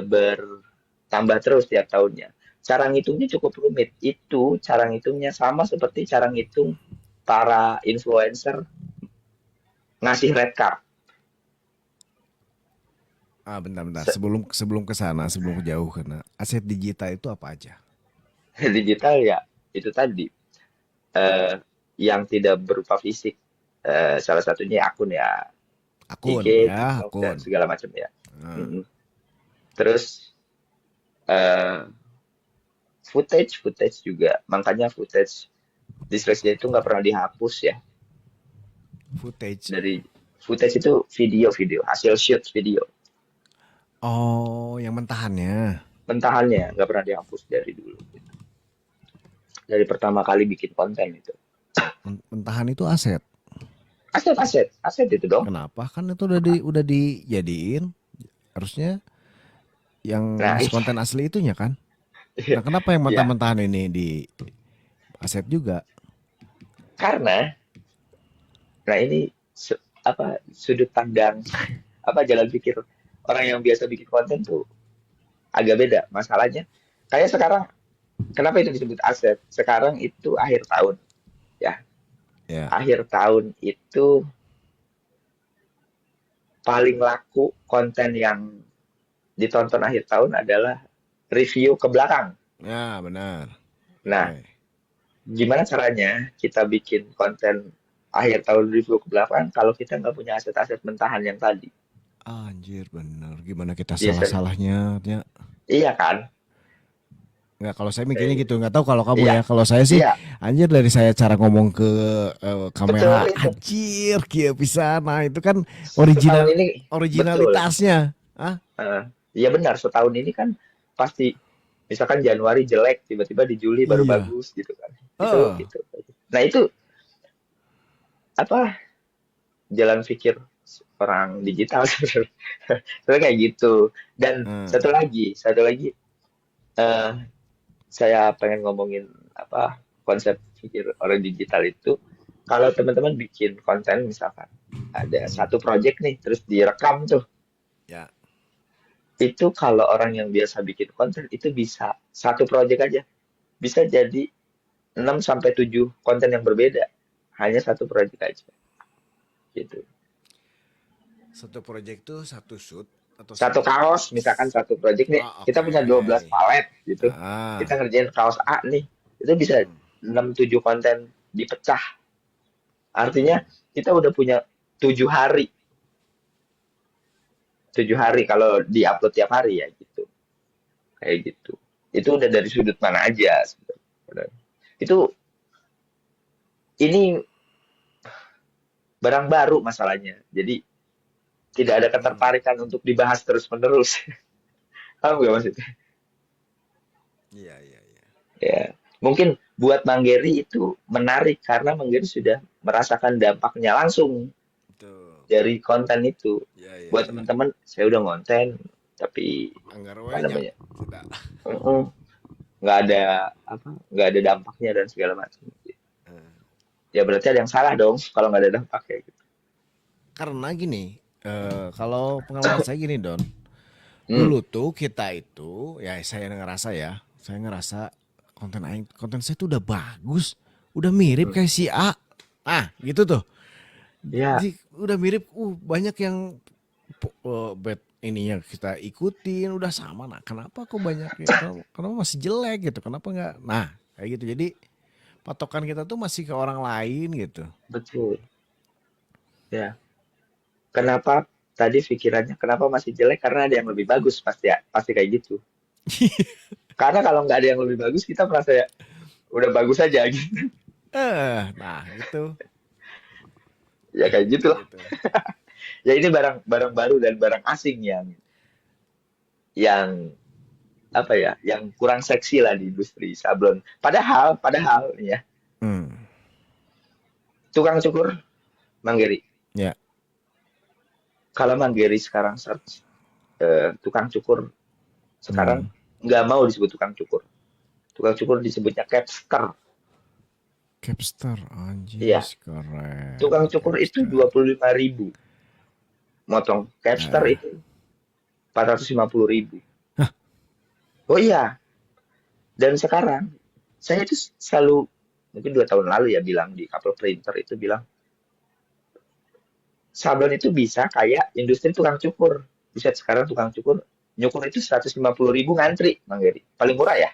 bertambah terus setiap tahunnya. Cara ngitungnya cukup rumit. Itu cara ngitungnya sama seperti cara ngitung para influencer ngasih red card. Ah, bentar-bentar. Se- Sebelum sebelum ke sana, sebelum ke jauh karena aset digital itu apa aja? Digital ya itu tadi eh, yang tidak berupa fisik. Salah satunya akun ya, Akun, IG, ya, TikTok dan akun. segala macam ya. Nah, Mm-mm. Terus eh, footage juga, makanya footage distraction itu nggak pernah dihapus ya. footage. Dari footage itu video-video, hasil shoot video, Oh, yang mentahannya. mentahannya nggak pernah dihapus dari dulu. Dari pertama kali bikin konten itu. Mentahan itu aset. Aset-aset, aset itu dong. Kenapa? Kan itu udah dijadiin harusnya yang Nah, ngasih konten asli itunya kan. Nah, kenapa yang ya mentah-mentahan ini di aset juga? karena, nah ini apa sudut pandang, apa jalan pikir orang yang biasa bikin konten tuh agak beda. Masalahnya, kayak sekarang, kenapa itu disebut aset? Sekarang itu akhir tahun, ya. Ya. Akhir tahun itu paling laku konten yang ditonton akhir tahun adalah review ke belakang. Ya, benar. Nah, Oke. gimana caranya kita bikin konten akhir tahun review ke belakang kalau kita nggak punya aset-aset mentahan yang tadi? Anjir, bener. Gimana kita Biasanya, salah-salahnya? Ya. iya kan? Nggak, kalau saya mikirnya Eh, gitu. Nggak tahu kalau kamu iya, ya. Kalau saya sih, iya, anjir dari saya cara ngomong ke betul kamera, itu. anjir, kia bisa. Nah, itu kan Setahun ini, betul. originalitasnya. Ah, Eh, iya benar, setahun ini kan pasti, misalkan Januari jelek, tiba-tiba di Juli baru iya. bagus gitu kan. Itu, Heeh. itu. Nah itu apa jalan pikir orang digital sebenarnya. Sebenarnya kayak gitu. Dan Heeh. satu lagi, eh, saya pengen ngomongin apa konsep pikir orang digital itu. Kalau teman-teman bikin konten misalkan ada Hmm. satu project nih, terus direkam tuh, Ya. itu kalau orang yang biasa bikin konten itu bisa satu project aja, bisa jadi 6 sampai 7 konten yang berbeda, hanya satu project aja gitu. Satu proyek tuh satu shoot atau Satu satu. kaos, misalkan satu project nih, Ah, kita oke. punya 12 palet gitu. Kita Ah. ngerjain kaos A nih, itu bisa Hmm. 6 7 konten dipecah. Artinya kita udah punya 7 hari, 7 hari kalau di-upload tiap hari ya gitu. Kayak gitu. Itu udah dari sudut mana aja sebenarnya. Itu ini barang baru masalahnya. Jadi tidak ada Hmm. ketertarikan untuk dibahas terus-menerus. Paham gak maksudnya? Iya, iya, iya. Ya, mungkin buat Mang Geri itu menarik karena Mang Geri sudah merasakan dampaknya langsung Betul. dari konten itu. Iya, iya, Buat iya. teman-teman, saya udah ngonten, tapi Anggar apa banyak. namanya, Tidak. nggak ada apa, nggak ada dampaknya dan segala macam. Ya berarti ada yang salah dong kalau nggak ada dampaknya gitu. Karena gini, kalau pengalaman saya gini Don, Hmm, dulu tuh kita itu, ya saya ngerasa konten saya tuh udah bagus, udah mirip hmm. kayak si A, gitu tuh. Ya, Udah mirip, banyak yang bad ininya kita ikutin udah sama. Nah, kenapa kok banyak ya? Kenapa masih jelek gitu? Kenapa nggak? Nah, kayak gitu. Jadi patokan kita tuh masih ke orang lain gitu. betul. Ya. Kenapa tadi pikirannya kenapa masih jelek? Karena ada yang lebih bagus pasti ya, pasti kayak gitu. Karena kalau nggak ada yang lebih bagus kita merasa ya udah bagus aja gitu. Nah itu Ya kayak kayak gitulah. gitu. Ya ini barang-barang baru dan barang asing yang apa ya, yang kurang seksi lah di industri sablon. Padahal nih ya, Hmm, tukang cukur Manggeri. ya. Kalau Manggeri sekarang search tukang cukur sekarang Hmm. nggak mau disebut tukang cukur. Tukang cukur disebutnya capster. Capster Iya, anjis keren tukang cukur itu Capster. 25.000. Motong capster Nah, itu 450.000. Oh iya, dan sekarang saya itu selalu mungkin 2 tahun lalu ya bilang di couple printer itu bilang sablon itu bisa kayak industri tukang cukur. Bisa sekarang tukang cukur nyukur itu 150.000 ngantri, Bang Geri. Paling murah ya,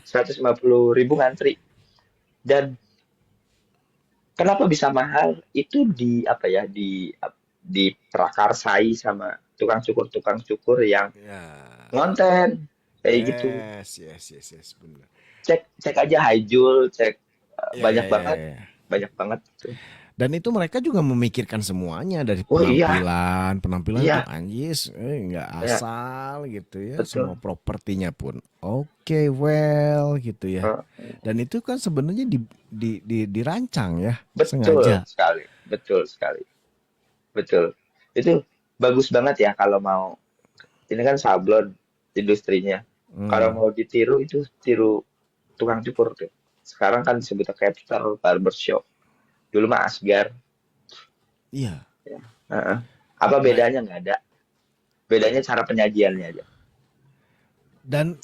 150.000 ngantri. Dan kenapa bisa mahal? Itu di apa ya, di prakarsai sama tukang cukur yang ya. ngonten kayak gitu. Yes, benar. Cek cek aja Hijul, cek Ya, banyak ya, ya, banget, ya. banyak banget tuh. Dan itu mereka juga memikirkan semuanya dari Oh iya, penampilan tuh iya, anjis, nggak iya, asal gitu ya, semua betul. propertinya pun oke, well gitu ya. Heeh. Dan itu kan sebenarnya dirancang ya, Betul sengaja. sekali, betul sekali, betul. Itu bagus banget ya kalau mau. Ini kan sablon industrinya. Kalau Hmm, mau ditiru itu tiru tukang cukur tuh. Sekarang kan disebutnya capster, barbershop. Dulu mah Asgar. iya. Ya. Heeh. Apa Nah, bedanya? Nggak ada. Bedanya cara penyajiannya aja. dan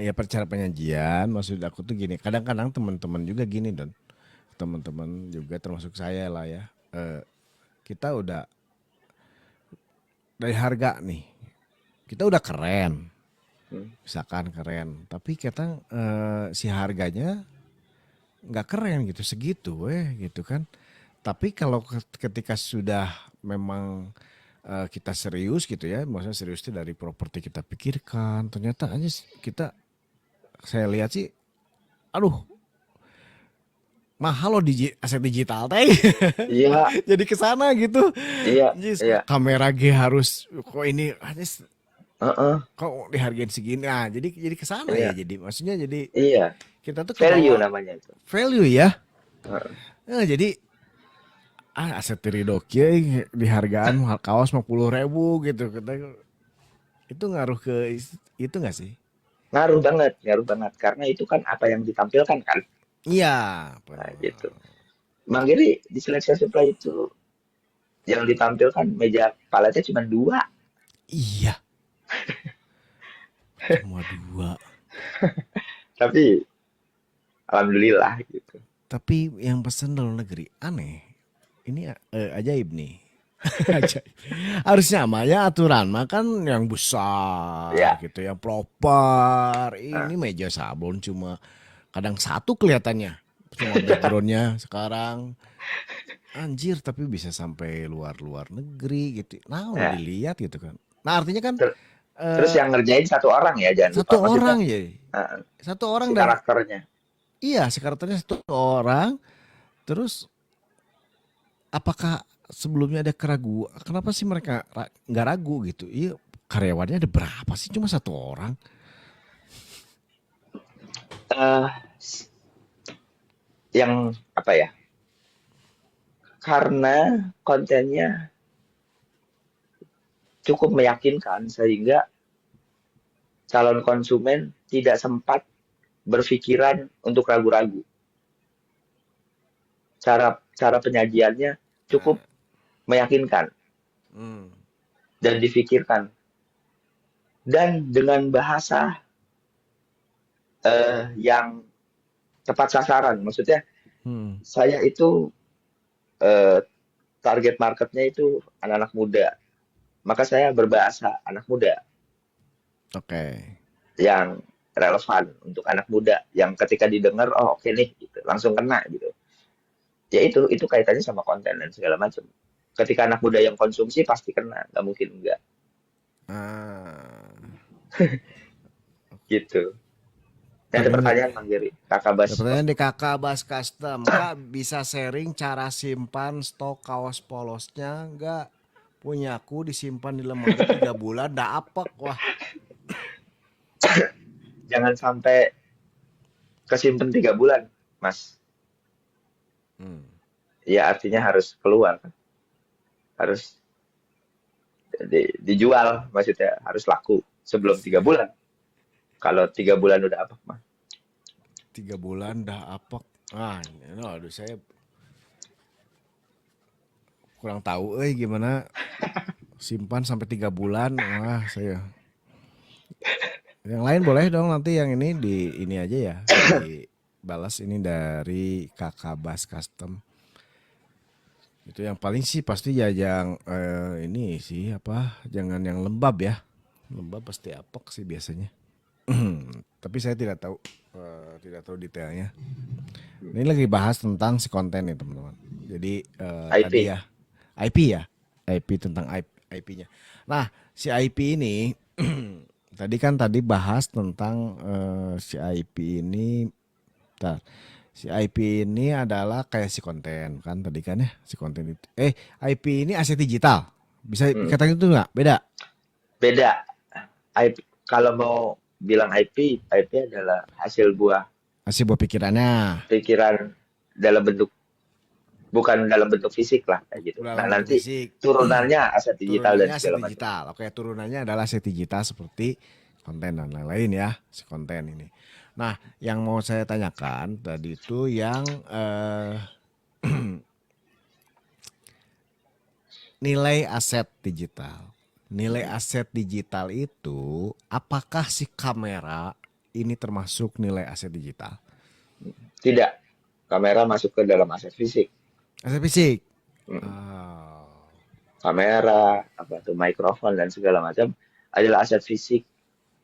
ya percara penyajian, maksud aku tuh gini, kadang-kadang teman-teman juga gini Don, teman-teman juga termasuk saya lah ya. Eh, kita udah dari harga nih, kita udah keren, Hmm. misalkan keren, tapi kita si harganya nggak keren gitu, segitu gitu kan. Tapi kalau ketika sudah memang kita serius gitu ya, maksudnya serius itu dari properti kita pikirkan, ternyata aja kita, saya lihat sih, aduh mahal loh aset digital teh. Iya, Jadi kesana gitu. iya, Jis, iya. kamera G harus kok ini aja, Heeh, kok dihargain segini. Nah, jadi kesana ya. iya, Jadi maksudnya jadi iya. kita tuh Value kebawa namanya itu. value ya. Heeh. Jadi aset Ridokya di hargaan kaos 50.000 gitu. Itu ngaruh ke itu nggak sih? Ngaruh banget. Karena itu kan apa yang ditampilkan kan. Iya, Nah, benar. gitu. Bang Giri, di seleksi supply itu yang ditampilkan meja paletnya cuma dua. Iya, cuma dua. Tapi alhamdulillah gitu. Tapi yang pesen dalam negeri aneh. Ini ajaib nih. Ajaib. Harusnya mah ya aturan mah kan yang besar Ya, gitu, yang proper. nah, Ini meja sablon cuma kadang satu kelihatannya. Cuma backgroundnya sekarang. Anjir, tapi bisa sampai luar-luar negeri gitu. Nah, udah ya. dilihat gitu kan. Nah, artinya kan Ter- Terus eh, yang ngerjain satu orang ya, jangan lupa. satu Maksudnya orang ya. uh, Satu orang si dan karakternya. iya, sekretarinya satu orang. Terus apakah sebelumnya ada keraguan? Kenapa sih mereka nggak ragu gitu? Iya, karyawannya ada berapa sih? Cuma satu orang. eh yang apa ya? Karena kontennya cukup meyakinkan sehingga calon konsumen tidak sempat berpikiran untuk ragu-ragu. cara cara penyajiannya cukup Nah, meyakinkan hmm, dan difikirkan dan dengan bahasa yang tepat sasaran. Maksudnya hmm, saya itu eh, target marketnya itu anak-anak muda. Maka saya berbahasa anak muda oke. yang relevan untuk anak muda yang ketika didengar oh oke nih gitu langsung kena gitu. Ya itu kaitannya sama konten dan segala macam. Ketika anak muda yang konsumsi pasti kena, nggak mungkin enggak Ah, gitu. Ini ada tapi ini pertanyaan Bang Giri, Kakak Bas ada pertanyaan di Kostum. Kakak Bas Custom. Kak bisa sharing cara simpan stok kaos polosnya nggak? Punyaku disimpan di lemari 3 bulan, dah apek. Wah, Jangan sampai kesimpan 3 bulan, Mas. hmm. Ya artinya harus keluar, kan. Harus dijual, maksudnya harus laku sebelum 3 bulan. Kalau 3 bulan udah apa, Mas? 3 bulan dah apek. Ah, ini aduh saya kurang tahu gimana simpan sampai 3 bulan. Wah, saya yang lain boleh dong nanti yang ini aja ya dibalas ini dari Kakak Bas Custom. Itu yang paling sih pasti ya yang ini sih apa jangan yang lembab ya. Lembab pasti apek sih biasanya. Tapi saya tidak tahu detailnya. Ini lagi bahas tentang si konten nih teman-teman. Jadi tadi IP. ya IP ya, IP tentang IP-nya. Nah si IP ini tadi bahas tentang si IP ini. Bentar. Si IP ini adalah kayak si konten kan tadi kan ya si konten itu. IP ini aset digital. Bisa Hmm. dikatakan itu nggak? Beda. Beda. IP, kalau mau bilang IP adalah hasil buah Masih buat pikirannya. pikiran dalam bentuk bukan dalam bentuk fisik lah kayak gitu. Nah, Dalam bentuk nanti fisik. turunannya aset digital dan Turunannya aset segala macam. digital. Oke, turunannya adalah aset digital seperti konten dan lain-lain ya, si konten ini. Nah, yang mau saya tanyakan tadi itu yang nilai aset digital. Nilai Hmm. aset digital itu apakah si kamera ini termasuk nilai aset digital? Tidak, kamera masuk ke dalam aset fisik. Aset fisik. Hmm. Oh. Kamera, apa tuh mikrofon dan segala macam adalah aset fisik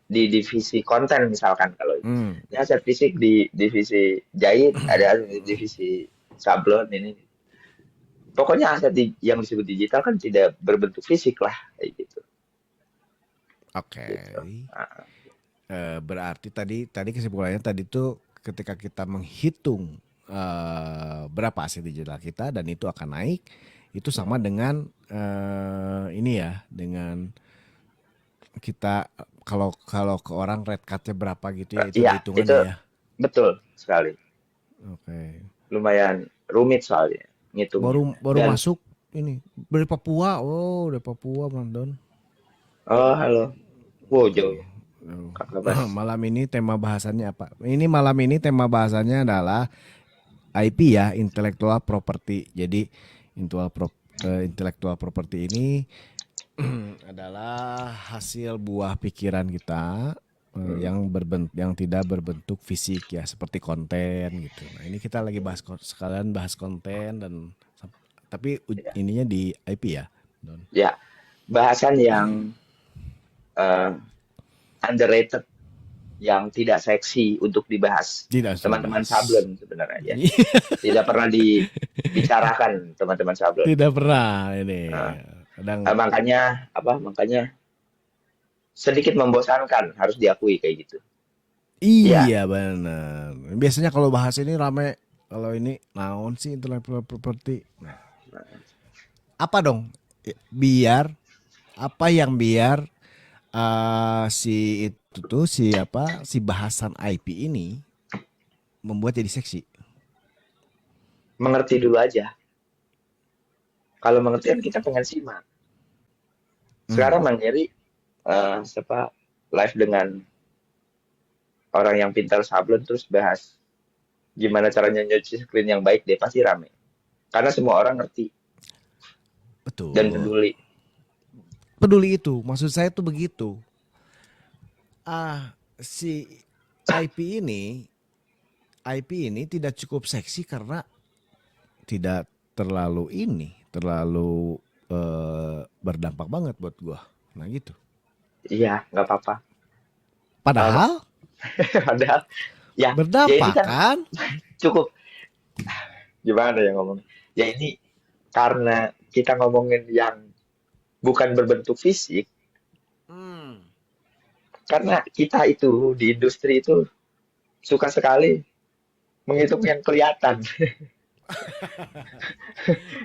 di divisi konten misalkan kalau Hmm. ini aset fisik di divisi jahit, ada di divisi sablon ini. Pokoknya yang disebut digital kan tidak berbentuk fisik lah kayak gitu. Oke. Gitu. Nah, Berarti tadi kesimpulannya tadi tuh ketika kita menghitung berapa aset digital kita dan itu akan naik, itu sama dengan ini ya, dengan kita kalau kalau ke orang red cardnya berapa gitu ya, itu ada iya, itu hitungannya ya. betul sekali. Oke. Lumayan rumit soalnya ngitungnya. Baru baru Dan masuk ini dari Papua. Oh, dari Papua, Bang Don. oh halo, wow jauh Tuh. ya Kakak Bas. Malam ini tema bahasannya apa? Ini malam ini tema bahasannya adalah IP ya, intellectual property. Jadi intellectual property ini adalah hasil buah pikiran kita Hmm. yang tidak berbentuk fisik ya, seperti konten gitu. Nah, ini kita lagi sekalian bahas konten dan tapi Ya, ininya di IP ya, Don. ya, bahasan yang eh, underrated, yang tidak seksi untuk dibahas Tidak sudah teman-teman bahas. sablon sebenarnya ya. Tidak pernah dibicarakan teman-teman sablon. Tidak pernah ini. Nah, Kadang makanya apa? Makanya sedikit membosankan harus diakui kayak gitu. Ya, iya benar. Biasanya kalau bahas ini rame. Kalau ini naon sih intellectual property. Nah, apa dong? Biar apa yang biar si itu tuh si bahasan IP ini membuat jadi seksi. mengerti dulu aja. Kalau mengerti kan kita pengen simak. Hmm. Sekarang Mandiri siapa live dengan orang yang pintar sablon terus bahas gimana caranya nyuci screen yang baik deh pasti rame. Karena semua orang ngerti dan Betul. peduli. Peduli itu, maksud saya tuh begitu. Si IP ini, IP ini tidak cukup seksi karena tidak terlalu berdampak banget buat gua. Nah gitu. Iya, nggak apa-apa. Eh, Padahal Padahal ya ini berdampak kan kan? cukup, gimana ya ngomong. Ya ini karena kita ngomongin yang bukan berbentuk fisik, Hmm. karena kita itu di industri itu suka sekali menghitung yang kelihatan.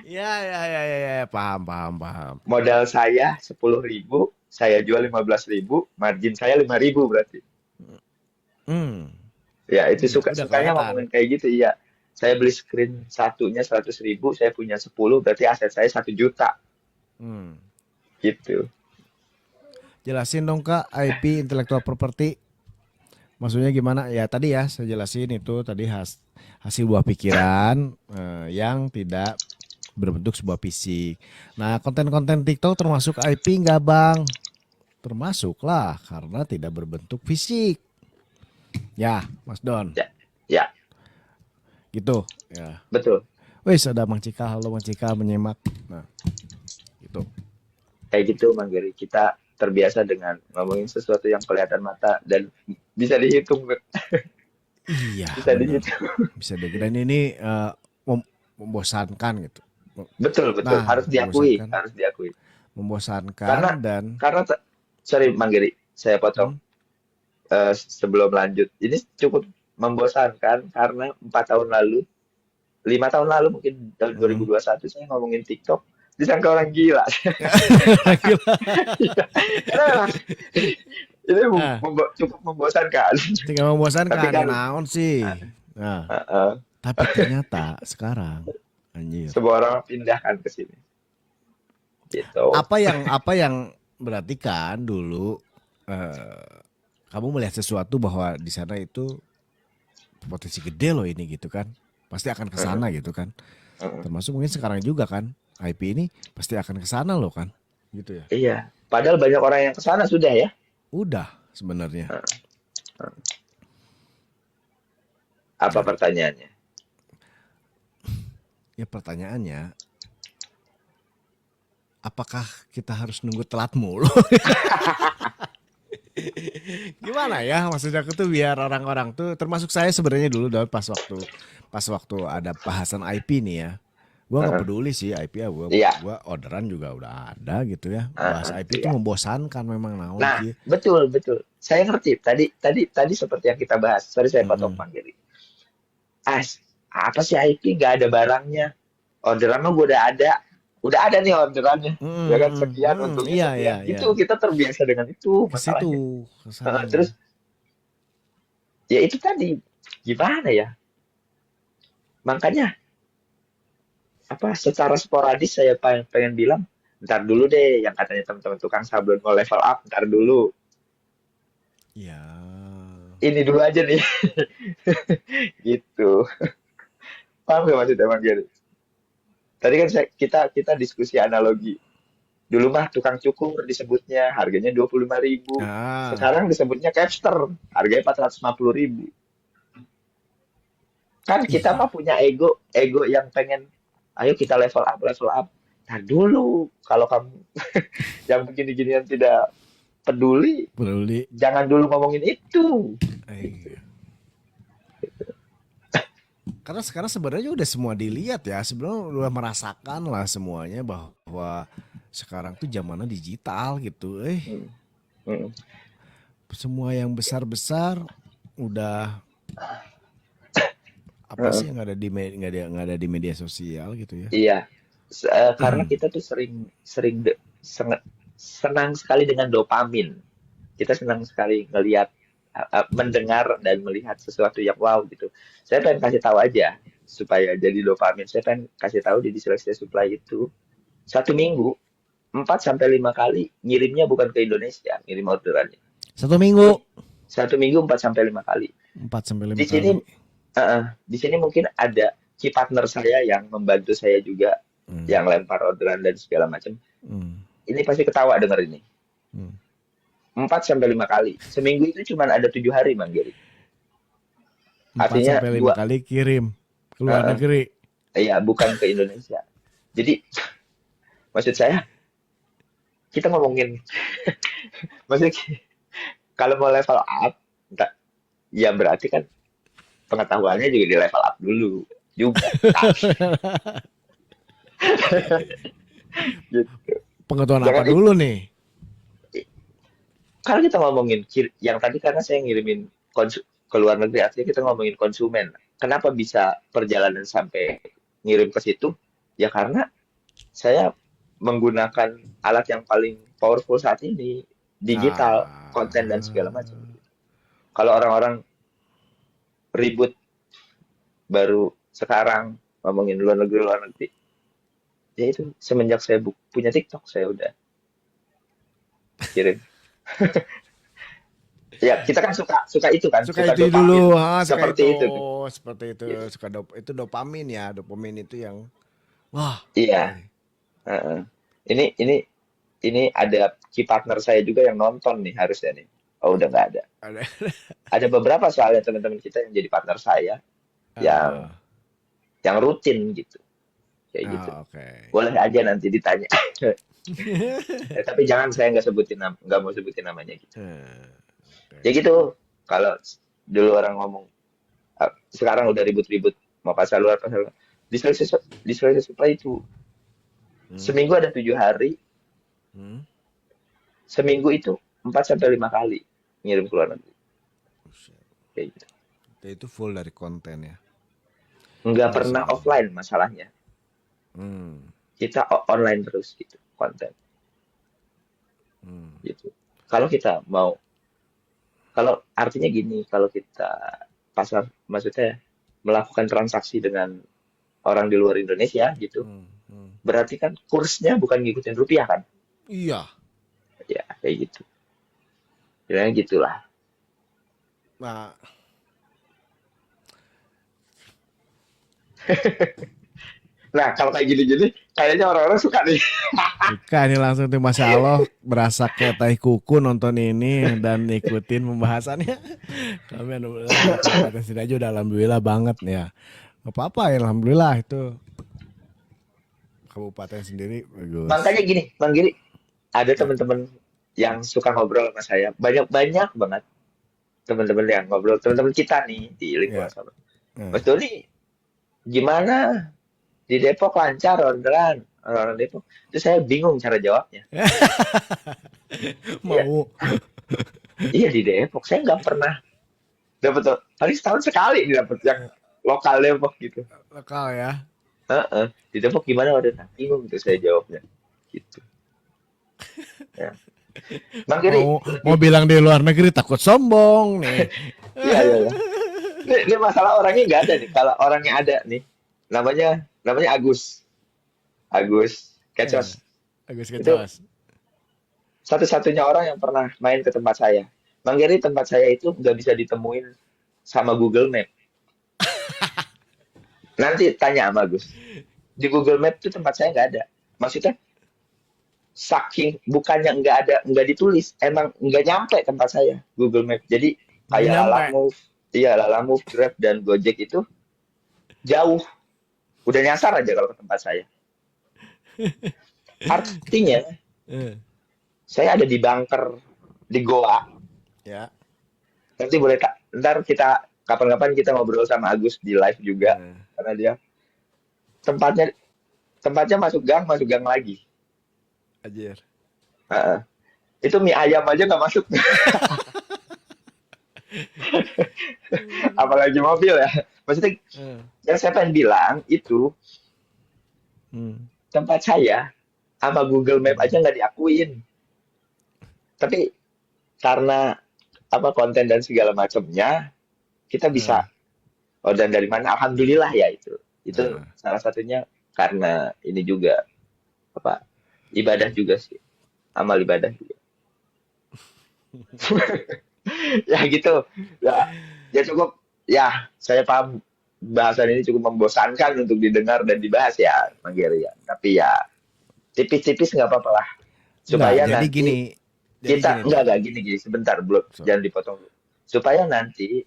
Ya, ya, ya, ya, ya, paham, paham, paham. Modal saya 10.000, saya jual 15.000, margin saya 5.000 berarti. Hmm. Ya, itu Udah, udah sukanya kelihatan. ngomongin kayak gitu, iya. Saya beli screen satunya 100.000, saya punya 10, berarti aset saya 1 juta. Hmm. Gitu. Jelasin dong Kak, IP intellectual property. Maksudnya gimana? Ya tadi ya saya jelasin itu tadi hasil buah pikiran yang tidak berbentuk sebuah fisik. Nah konten-konten TikTok termasuk IP nggak Bang? Termasuk lah karena tidak berbentuk fisik. Ya Mas Don, Ya, ya, gitu. Ya. betul. Wis ada Mang Cika, halo Mang Cika menyimak. Nah gitu. Kayak gitu, Mang Geri. Kita terbiasa dengan ngomongin sesuatu yang kelihatan mata dan bisa dihitung, Iya bisa benar. dihitung. Bisa deh. Dan ini membosankan gitu. Betul, betul. Nah Harus diakui, membosankan, harus diakui. membosankan Karena dan karena sorry, Mang Geri, saya potong hmm, sebelum lanjut. Ini cukup membosankan karena 4 tahun lalu, 5 tahun lalu mungkin tahun hmm. 2021 saya ngomongin TikTok disangka orang gila. Karena memang ini Ah, cukup membosankan. tinggal Tapi membosankan ya kan naon sih. Nah, uh, tapi ternyata sekarang anjir. semua orang pindahkan ke sini. Gitu. Apa yang berarti kan dulu eh, kamu melihat sesuatu bahwa di sana itu potensi gede loh ini gitu kan. Pasti akan ke Uh, sana gitu kan. uh. Termasuk mungkin sekarang juga kan. IP ini pasti akan ke sana loh kan. Gitu ya. Iya. Padahal banyak orang yang ke sana sudah ya. Udah sebenarnya. Uh, uh. Apa Nah, pertanyaannya? ya pertanyaannya apakah kita harus nunggu telat mulu? Gimana ya maksudnya aku tuh biar orang-orang tuh termasuk saya sebenarnya dulu Don, pas waktu ada bahasan IP nih ya. Gua nggak Uh, peduli sih IP ya, gua iya. gua orderan juga udah ada gitu ya. Bahas IP itu Iya. membosankan memang naon Nah, sih. betul, betul. Saya ngerti. Tadi seperti yang kita bahas. Sorry saya potong Mm-mm. Bang Giri. Apa sih IP? Nggak ada barangnya. Orderan mah gue udah ada nih orderannya. Ya kan sekian, untungnya Iya iya sekian. iya. Itu kita terbiasa dengan itu Ke situ masalahnya. kesananya. Terus ya itu tadi gimana ya? Makanya apa? Secara sporadis saya pengen bilang, ntar dulu deh yang katanya teman-teman tukang sablon mau level up, ntar dulu. Ya. Ini dulu aja nih, gitu. Paham gak maksudnya Bang Giri? Tadi kan kita kita diskusi analogi. Dulu mah tukang cukur disebutnya harganya 25.000. Ah, Sekarang disebutnya capster, harganya 450.000. Kan kita iya. mah punya ego yang pengen, ayo kita level up, level up. Nah dulu, kalau kamu yang begini-ginian tidak peduli, Peduli. jangan dulu ngomongin itu. Iya. Karena sekarang sebenarnya udah semua dilihat ya, sebenarnya udah merasakan lah semuanya bahwa sekarang tuh zamannya digital gitu. Hmm, hmm, Semua yang besar-besar udah apa hmm. sih yang ada di nggak ada di media sosial gitu ya. Iya, karena kita tuh sering sering senang sekali dengan dopamin. Kita senang sekali ngelihat, mendengar dan melihat sesuatu yang wow gitu. Saya pengen kasih tahu aja supaya jadi dopamin. Saya pengen kasih tahu di Dyslexia Supply itu 1 minggu 4 sampai 5 kali ngirimnya bukan ke Indonesia, ngirim orderannya. 1 minggu 1 minggu 4 sampai 5 kali. 4 sampai Di 5 sini kali. di sini mungkin ada key partner saya yang membantu saya juga, Hmm. yang lempar orderan dan segala macam. Hmm. Ini pasti ketawa denger ini. Hmm. 4 sampai 5 kali. Seminggu itu cuma ada 7 hari, Mang Giri. 4 Artinya sampai 5 dua, kali kirim ke luar eh, negeri. iya, bukan ke Indonesia. Jadi maksud saya kita ngomongin, maksudnya kalau mau level up, ya berarti kan pengetahuannya juga di level up dulu juga. Tapi gitu. Pengetahuan apa Jangan dulu nih? kalau kita ngomongin yang tadi karena saya ngirimin ke luar negeri, artinya kita ngomongin konsumen. Kenapa bisa perjalanan sampai ngirim ke situ? Ya karena saya menggunakan alat yang paling powerful saat ini, digital, konten dan segala macam. Ah. Kalau orang-orang ribut baru sekarang ngomongin luar negeri, ya itu semenjak saya punya TikTok saya udah kirim. Ya kita kan suka suka itu kan, Suka suka itu dulu, dopamin suka itu, seperti itu tuh. seperti itu, Gitu. suka itu dopamin ya, dopamin itu yang wah. Iya. Heeh. Ini ini ada key partner saya juga yang nonton nih harusnya nih. Oh udah nggak ada. Ada. Ada beberapa soalnya teman-teman kita yang jadi partner saya yang Ah, rutin gitu, kayak gitu. oke. Boleh aja nanti ditanya. Tapi jangan saya nggak mau sebutin namanya gitu. Oke. Ya gitu. Kalau dulu orang ngomong sekarang udah ribut-ribut mau pasar luar. Di Sulawesi Supply itu Hmm. seminggu ada 7 hari, Hmm. seminggu itu 4 sampai 5 kali ngirim ke luar negeri. Buset. Kayak gitu. Itu full dari konten ya. Nggak Iya pernah sih. offline masalahnya. Hmm. Kita online terus gitu, konten Hmm. gitu. Kalau kita mau, kalau artinya gini, kalau kita maksudnya melakukan transaksi dengan orang di luar Indonesia gitu, Hmm. Hmm. berarti kan kursnya bukan ngikutin rupiah kan? Iya. Ya, kayak gitu. Ya, gitulah. Nah, Nah, kalau kayak gini-gini, kayaknya orang-orang suka nih. suka nih langsung tuh Masya Allah berasa kayak tai kuku nonton ini dan ikutin pembahasannya. Kami alhamdulillah di Kabupaten Sidoarjo udah alhamdulillah banget ya. Gak apa-apa ya alhamdulillah itu kabupaten sendiri bagus. Makanya gini, Bang Giri, ada Ya. teman-teman yang suka ngobrol sama saya. Banyak-banyak banget teman-teman yang ngobrol. Teman-teman kita nih di lingkungan Ya. sama. Eh. Mas Doni, gimana di Depok lancar orderan? Orang-orang Depok. Terus saya bingung cara jawabnya. Iya, Mau iya di Depok. Saya nggak pernah dapat, paling setahun sekali dapat yang lokal Depok gitu. lokal ya. Heeh. Di Depok gimana orderan? Bingung tuh saya jawabnya. Gitu. Ya. Bang Giri, Mau bilang di luar negeri takut sombong nih. iya iya iya. Ini masalah orangnya nggak ada nih. Kalau orangnya ada nih, namanya Agus. Agus Eh, Kecos. Agus Itu Kecos. satu-satunya orang yang pernah main ke tempat saya. Bang Giri, tempat saya itu nggak bisa ditemuin sama Google Map. Nanti tanya sama Agus. Di Google Map itu tempat saya nggak ada. Maksudnya saking bukannya nggak ditulis, emang nggak nyampe tempat saya Google Map. Jadi Nggak kayak nyampe. Lalamove, iya Lalamove, Grab dan Gojek itu jauh. Udah nyasar aja kalau ke tempat saya. Artinya Eh, saya ada di bunker di Goa. ya. Nanti boleh ntar kita kapan-kapan kita ngobrol sama Agus di live juga Eh, karena dia tempatnya tempatnya masuk gang lagi. Anjir. Heeh. Itu mie ayam aja nggak masuk, apalagi mobil ya. Maksudnya Eh, yang saya pengen bilang itu hmm. tempat saya sama Google Map aja nggak diakuin. Tapi karena apa konten dan segala macamnya kita Eh, bisa. Oh dan dari mana? Alhamdulillah ya itu. Itu eh. salah satunya karena ini juga apa ibadah juga sih, amal ibadah juga. Ya gitu. Ya, ya cukup. Ya, saya paham. bahasan ini cukup membosankan untuk didengar dan dibahas ya, Bang Geri ya. Tapi ya tipis-tipis nggak apa-apa lah. Enggak, Supaya nanti jadi gini kita dong. enggak gini sebbentar belum So, jangan dipotong dulu. Supaya nanti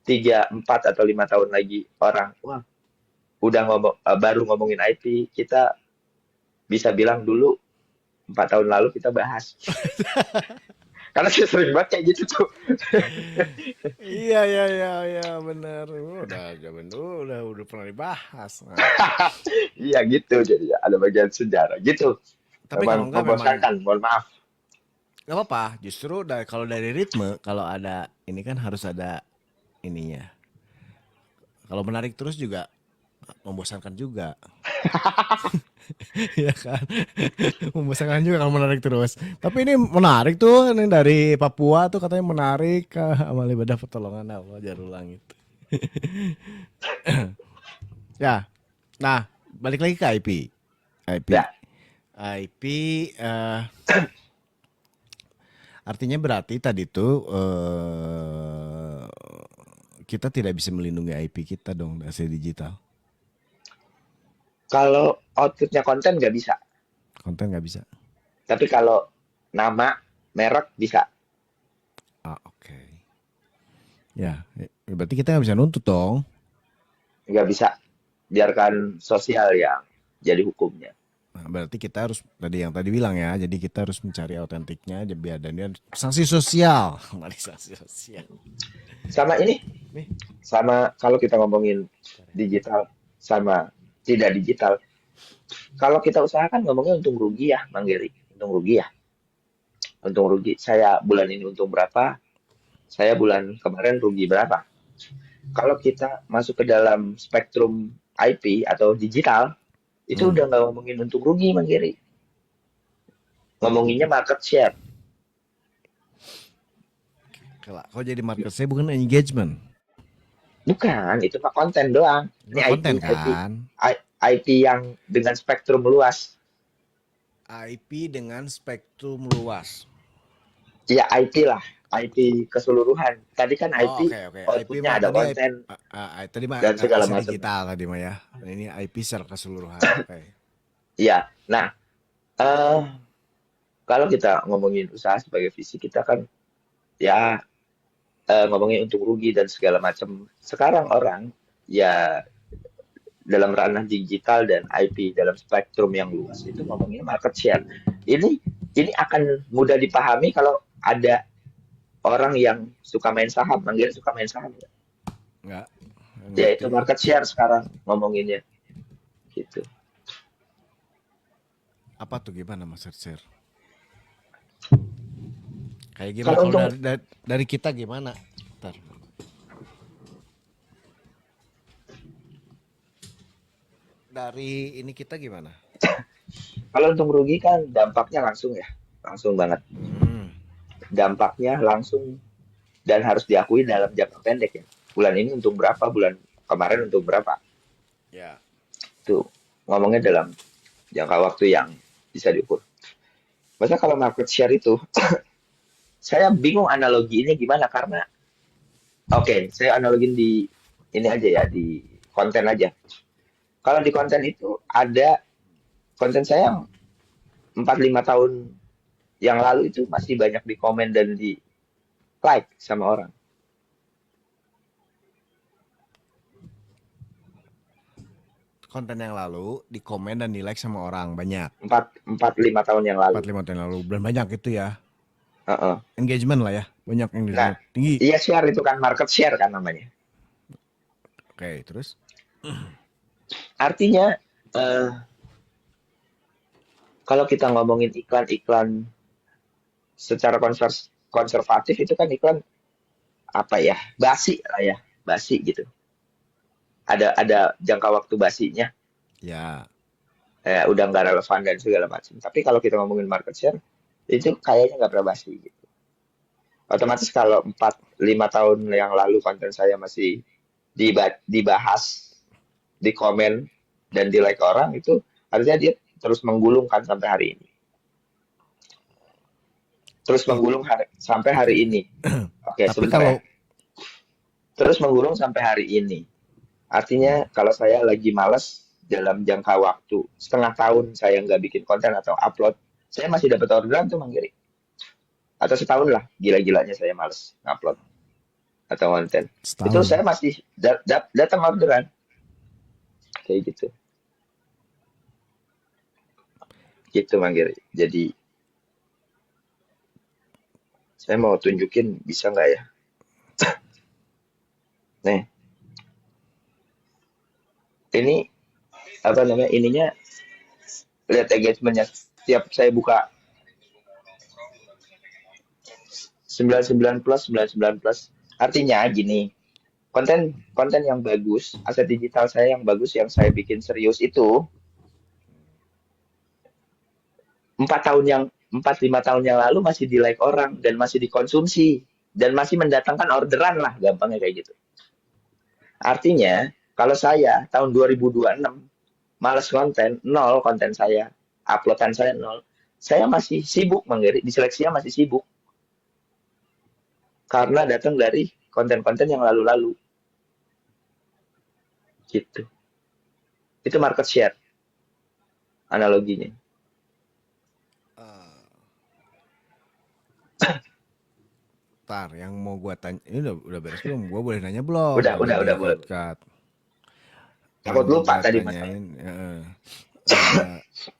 3, 4 atau 5 tahun lagi orang wah udah baru ngomongin IP kita bisa bilang dulu 4 tahun lalu kita bahas karena saya sering banget kayak gitu tuh. iya iya iya iya benar. Udah pernah dibahas. Nah, Iya gitu jadi ya, ada bagian sejarah gitu. tapi kalau Memang enggak memang membosankan, mohon maaf. nggak apa-apa. Justru kalau dari ritme, kalau ada ini kan harus ada ininya. Kalau menarik terus juga membosankan juga. Iya kan? Membosankan juga kalau menarik terus. Tapi ini menarik tuh, ini dari Papua tuh katanya menarik amal ibadah pertolongan Allah Jarulang itu. Ya, nah balik lagi ke IP. IP. Ya, IP artinya berarti tadi tuh kita tidak bisa melindungi IP kita dong dari digital. kalau outputnya konten nggak bisa, Konten nggak bisa. tapi kalau nama merek bisa. Ah, oke. Ya, berarti kita nggak bisa nuntut dong. Nggak bisa, biarkan sosial yang jadi hukumnya. Nah, berarti kita harus tadi yang tadi bilang ya. Jadi kita harus mencari autentiknya biar dan dia sanksi sosial. Mari sanksi sosial. Sama ini, Nih, sama kalau kita ngomongin digital sama tidak digital. Kalau kita usahakan ngomongnya untung rugi ya, Bang Geri. Untung rugi ya. Untung rugi. Saya bulan ini untung berapa? Saya bulan kemarin rugi berapa? Kalau kita masuk ke dalam spektrum IP atau digital, itu hmm. udah nggak ngomongin untung rugi, Bang Geri. Ngomonginnya market share. Kalau jadi market saya bukan engagement. Bukan, itu mah konten doang. Ini Itu konten kan. IP yang dengan spektrum luas. IP dengan spektrum luas. Ya IP lah, IP keseluruhan. Tadi kan Oh, IP oke oke. IP outputnya mah ada tadi IP, konten tadi mah dan segala aset macam. digital tadi mah ya. Ini IP secara keseluruhan. Oke. Iya. Nah, eh kalau kita ngomongin usaha sebagai visi kita kan ya ngomongin untung rugi dan segala macam. Sekarang orang ya dalam ranah digital dan IP dalam spektrum yang luas itu ngomongin market share. Ini ini akan mudah dipahami kalau ada orang yang suka main saham, manggil suka main saham, Enggak ya itu ngerti. market share sekarang ngomonginnya gitu. Apa tuh gimana Mas Share? Kayak gimana Kalau kalau untung dari kita gimana? Ntar. Dari ini kita gimana? kalau untung rugi kan dampaknya langsung ya, langsung banget. Hmm. Dampaknya langsung dan harus diakui dalam jangka pendek ya. Bulan ini untung berapa, bulan kemarin untung berapa. Ya. Tuh ngomongnya dalam jangka waktu yang bisa diukur. Masa kalau market share itu, saya bingung analoginya gimana karena, oke, saya analogin di ini aja ya, di konten aja. Kalau di konten itu ada konten saya yang 4 5 tahun yang lalu itu masih banyak di komen dan di like sama orang. Konten yang lalu di komen dan di like sama orang banyak. 4 4 5 tahun yang lalu. 4 5 tahun lalu. Dan banyak itu ya. Heeh. Engagement lah ya. Banyak Nah, engagement. Tinggi. iya share itu kan market share kan namanya. Oke, terus? Artinya eh, kalau kita ngomongin iklan-iklan secara konservatif itu kan iklan apa ya? Basi lah ya, basi gitu. Ada jangka waktu basinya, Ya. udah nggak relevan dan segala macam. Tapi kalau kita ngomongin market share, itu kayaknya nggak pernah basi gitu. Otomatis kalau 4 5 tahun yang lalu konten saya masih dibahas, di komen dan di like orang itu artinya dia terus menggulungkan sampai hari ini. Terus I- menggulung sampai hari Oke. ini. Oke, Tapi sebentar ya. kalau Terus menggulung sampai hari ini. Artinya kalau saya lagi males dalam jangka waktu setengah tahun saya nggak bikin konten atau upload, saya masih dapat orderan tuh Mang Giri. Atau setahun lah, gila-gilanya saya males ngupload atau konten. Itu Setahun. saya masih datang orderan kayak gitu. Gitu Mang Giri. Jadi saya mau tunjukin bisa nggak ya? Nih, ini apa namanya? Ininya lihat engagementnya. Setiap saya buka 99 plus 99 plus. Artinya gini, konten konten yang bagus, aset digital saya yang bagus yang saya bikin serius itu 4 5 tahun yang lalu masih di like orang dan masih dikonsumsi dan masih mendatangkan orderan lah gampangnya kayak gitu. Artinya kalau saya tahun 2026 males konten, nol konten saya, uploadan saya nol, saya masih sibuk mengirim, diseleksinya masih sibuk karena datang dari konten-konten yang lalu-lalu gitu. Itu market share analoginya. Tar, yang mau gua tanya, ini udah beres belum? Gua boleh nanya belum? Udah Tadi boleh. cut. Yang Takut mau lupa gua tadi masalah. tanyain, eh,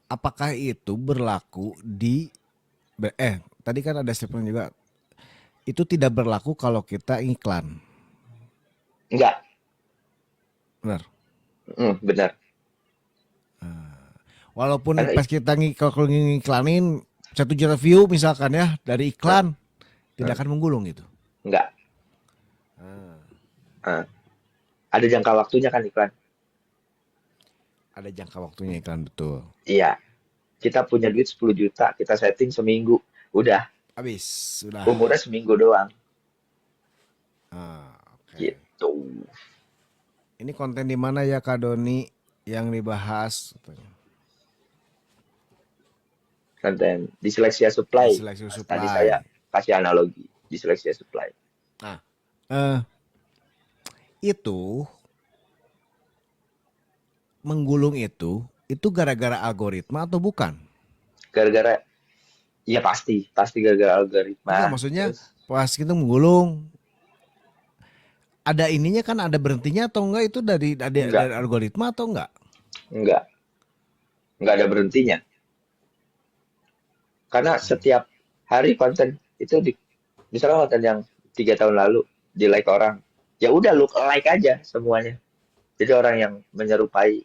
apakah itu berlaku di tadi kan ada statement juga itu tidak berlaku kalau kita iklan, Enggak, benar? benar. Walaupun Karena pas kita kalau ngiklanin 1 juta view misalkan ya dari iklan tidak akan menggulung gitu. enggak. Eh, ada jangka waktunya kan iklan. Ada jangka waktunya iklan betul. Iya, kita punya duit 10 juta, kita setting seminggu. Udah, Habis sudah. umurnya seminggu doang. Oke. Gitu. Ini konten di mana ya Kak Doni yang dibahas? Konten diseleksi supply. Seleksi Tadi supply. saya kasih analogi diseleksi supply. Nah, itu menggulung itu gara-gara algoritma atau bukan? Gara-gara, ya pasti gara-gara algoritma. Enggak, maksudnya Terus, pas kita menggulung ada ininya kan ada berhentinya atau enggak itu dari enggak, algoritma atau enggak? enggak, enggak ada berhentinya. Karena setiap hari konten itu misalnya konten yang 3 tahun lalu di like orang, ya udah lu like aja semuanya. Jadi orang yang menyerupai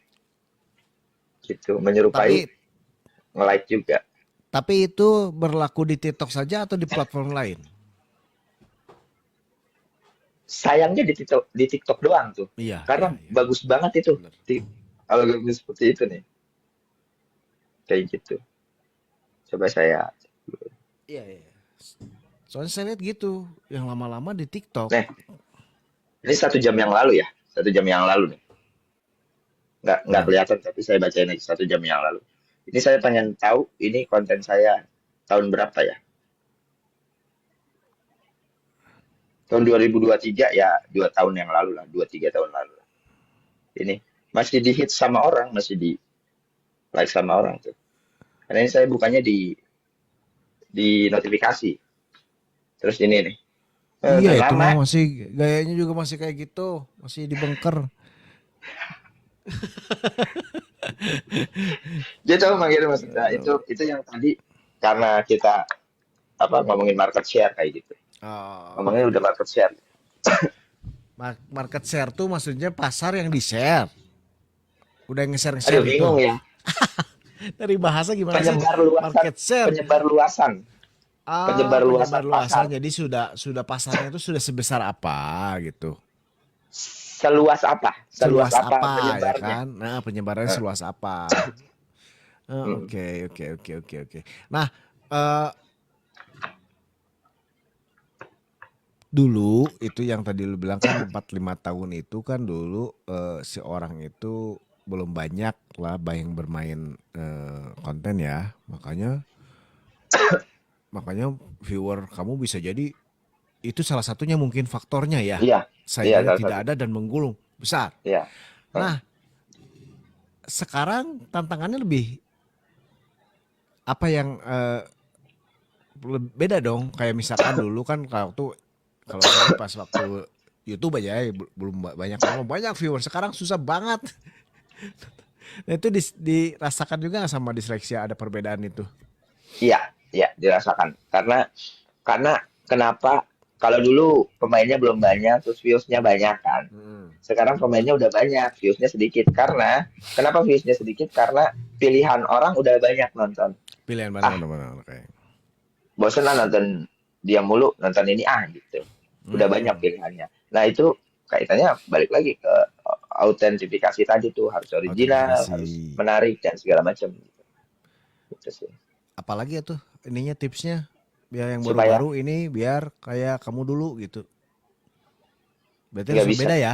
gitu, menyerupai Tapi nge-like juga. tapi itu berlaku di TikTok saja atau di platform lain? Sayangnya di TikTok doang tuh. Iya, iya, Karena iya. bagus banget itu Benar. di algoritma seperti itu nih. Kayak gitu. Coba saya. Iya, iya. Soalnya saya lihat gitu, yang lama-lama di TikTok. Nah, ini 1 jam yang lalu ya. 1 jam yang lalu nih. Nggak Hmm. kelihatan tapi saya bacain lagi 1 jam yang lalu. Ini saya pengen tahu ini konten saya tahun berapa ya? Tahun 2023 ya 2 tahun yang lalu lah, 2 3 tahun lalu lah. Ini masih di hit sama orang, masih di like sama orang tuh. Karena ini saya bukannya di notifikasi. Terus ini nih. Iya Udah itu lama. mah masih gayanya juga masih kayak gitu, masih dibengker. Dia tahu manggil maksudnya itu yang tadi karena kita apa ngomongin market share kayak gitu. Oh, Ngomongin udah market share. market share tuh maksudnya pasar yang di share. Udah Aduh nge-share itu. bingung ya. Dari bahasa gimana sih? Penyebar luasan, Market share. penyebar luasan, Ah, penyebar penyebar luasan luasan. pasar. Jadi sudah pasarnya itu sudah sebesar apa gitu. Seluas apa? Seluas Seluas apa apa ya penyebarnya? kan? Nah, penyebarannya Eh, seluas apa? mm, Oke. Nah, eh, dulu itu yang tadi lu bilang kan 4 5 tahun itu kan dulu si orang itu belum banyak lah yang bermain konten ya. Makanya viewer kamu bisa jadi itu salah satunya mungkin faktornya ya. iya, iya Saingannya salah tidak satu. ada dan menggulung. besar. Ya. Nah, sekarang tantangannya lebih apa yang beda dong. Kayak misalkan dulu kan kalau saya pas waktu YouTube aja ya, belum banyak nonton, banyak viewer. Sekarang susah banget. Nah itu dirasakan juga nggak sama disleksia ada perbedaan itu? Iya, iya dirasakan. Karena kenapa? Kalau dulu pemainnya belum banyak, terus viewsnya banyak kan. Hmm. Sekarang pemainnya udah banyak, viewsnya sedikit. Kenapa viewsnya sedikit? Karena pilihan orang udah banyak nonton. Pilihan Ah, mana kayak. bosen lah nonton dia mulu, nonton ini gitu. Udah banyak Hmm. pilihannya. Nah itu kaitannya balik lagi ke autentifikasi tadi tuh harus original, Autentifikasi. harus menarik dan segala macam. Gitu sih. Apalagi ya tuh ininya tipsnya biar yang Supaya baru-baru ini biar kayak kamu dulu gitu. Berarti nggak harus bisa, beda ya?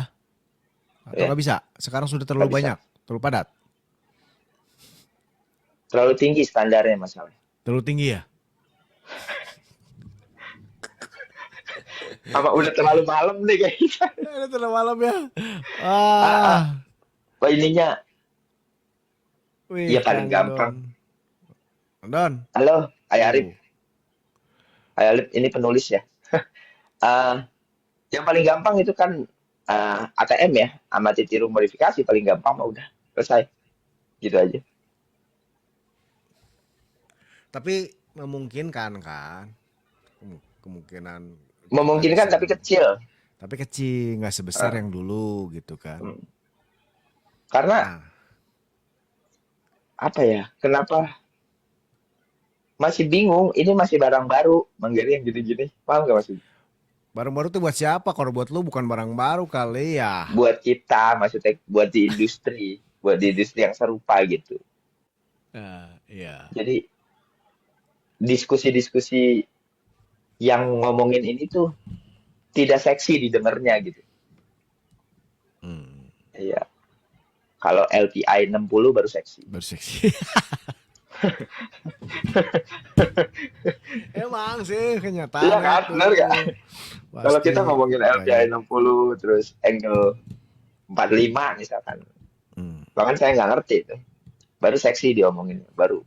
Atau ya nggak bisa? Sekarang sudah nggak terlalu bisa. banyak, terlalu padat, Terlalu tinggi standarnya masalah. terlalu tinggi ya? Apa udah terlalu malam nih kayaknya. Ini terlalu malam ya. Ah, ah. Ah, Oh, ininya wih ya paling Kang Don. gampang. Don. Halo, Ayah Arif. Uh, Ayah Arif ini penulis ya. Ah, yang paling gampang itu kan ATM ya, amati tiru modifikasi paling gampang mah udah selesai. Gitu aja. tapi memungkinkan kan? Kemungkinan kita Memungkinkan bisa, tapi kecil. tapi kecil, nggak sebesar Ah, yang dulu gitu kan? hmm. Karena Nah, apa ya? Kenapa masih bingung? Ini masih barang baru, Manggiri yang gini-gini. Paham gak masih? barang baru tuh buat siapa? Kalau buat lu bukan barang baru kali ya. Buat kita, maksudnya buat di industri yang serupa gitu. Iya. Jadi diskusi-diskusi yang ngomongin ini tuh tidak seksi didengarnya gitu. Hmm, Iya. Kalau LPI 60 baru seksi. berseksi. Emang sih Iya kenyataan kan? itu Benar gak? Kalau kita pasti ngomongin banyak. LPI 60 terus angle 45 misalkan. Hmm. Bahkan saya nggak ngerti itu. Baru seksi diomongin. Baru.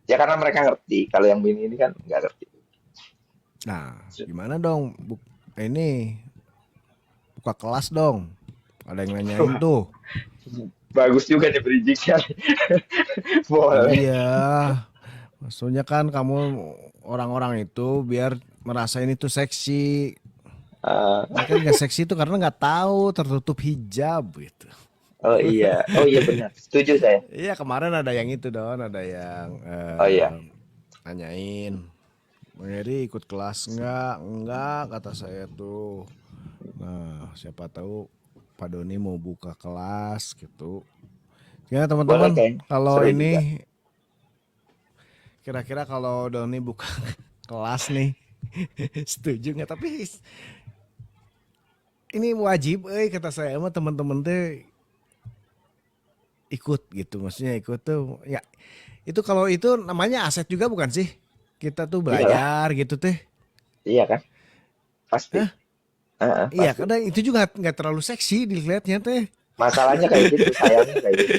Ya karena mereka ngerti. Kalau yang ini kan nggak ngerti. Nah, gimana dong? Ini buka kelas dong. Ada yang nanyain tuh. Bagus juga nih bridgingnya. Boleh. Iya, maksudnya kan kamu orang-orang itu biar merasain itu seksi. Eh, Mereka nggak seksi itu karena nggak tahu tertutup hijab gitu. oh iya. Oh iya benar. Setuju saya. Iya kemarin ada yang itu Don, ada yang Oh iya. nanyain, Bang Heri ikut kelas nggak? Enggak kata saya tuh. Nah siapa tahu Pak Doni mau buka kelas gitu. Ya Boleh teman-teman kayaknya. kalau Seru juga. ini kira-kira kalau Doni buka kelas nih setuju nggak? Tapi ini wajib, kata saya mah teman-teman teh ikut gitu, maksudnya ikut tuh ya itu kalau itu namanya aset juga bukan sih? Kita tuh Iyalah. belajar gitu teh. Iya kan? Pasti. Hah? Iya, Pasti. kadang itu juga nggak terlalu seksi dilihatnya teh. Masalahnya kayak gitu, sayangnya kayak gitu.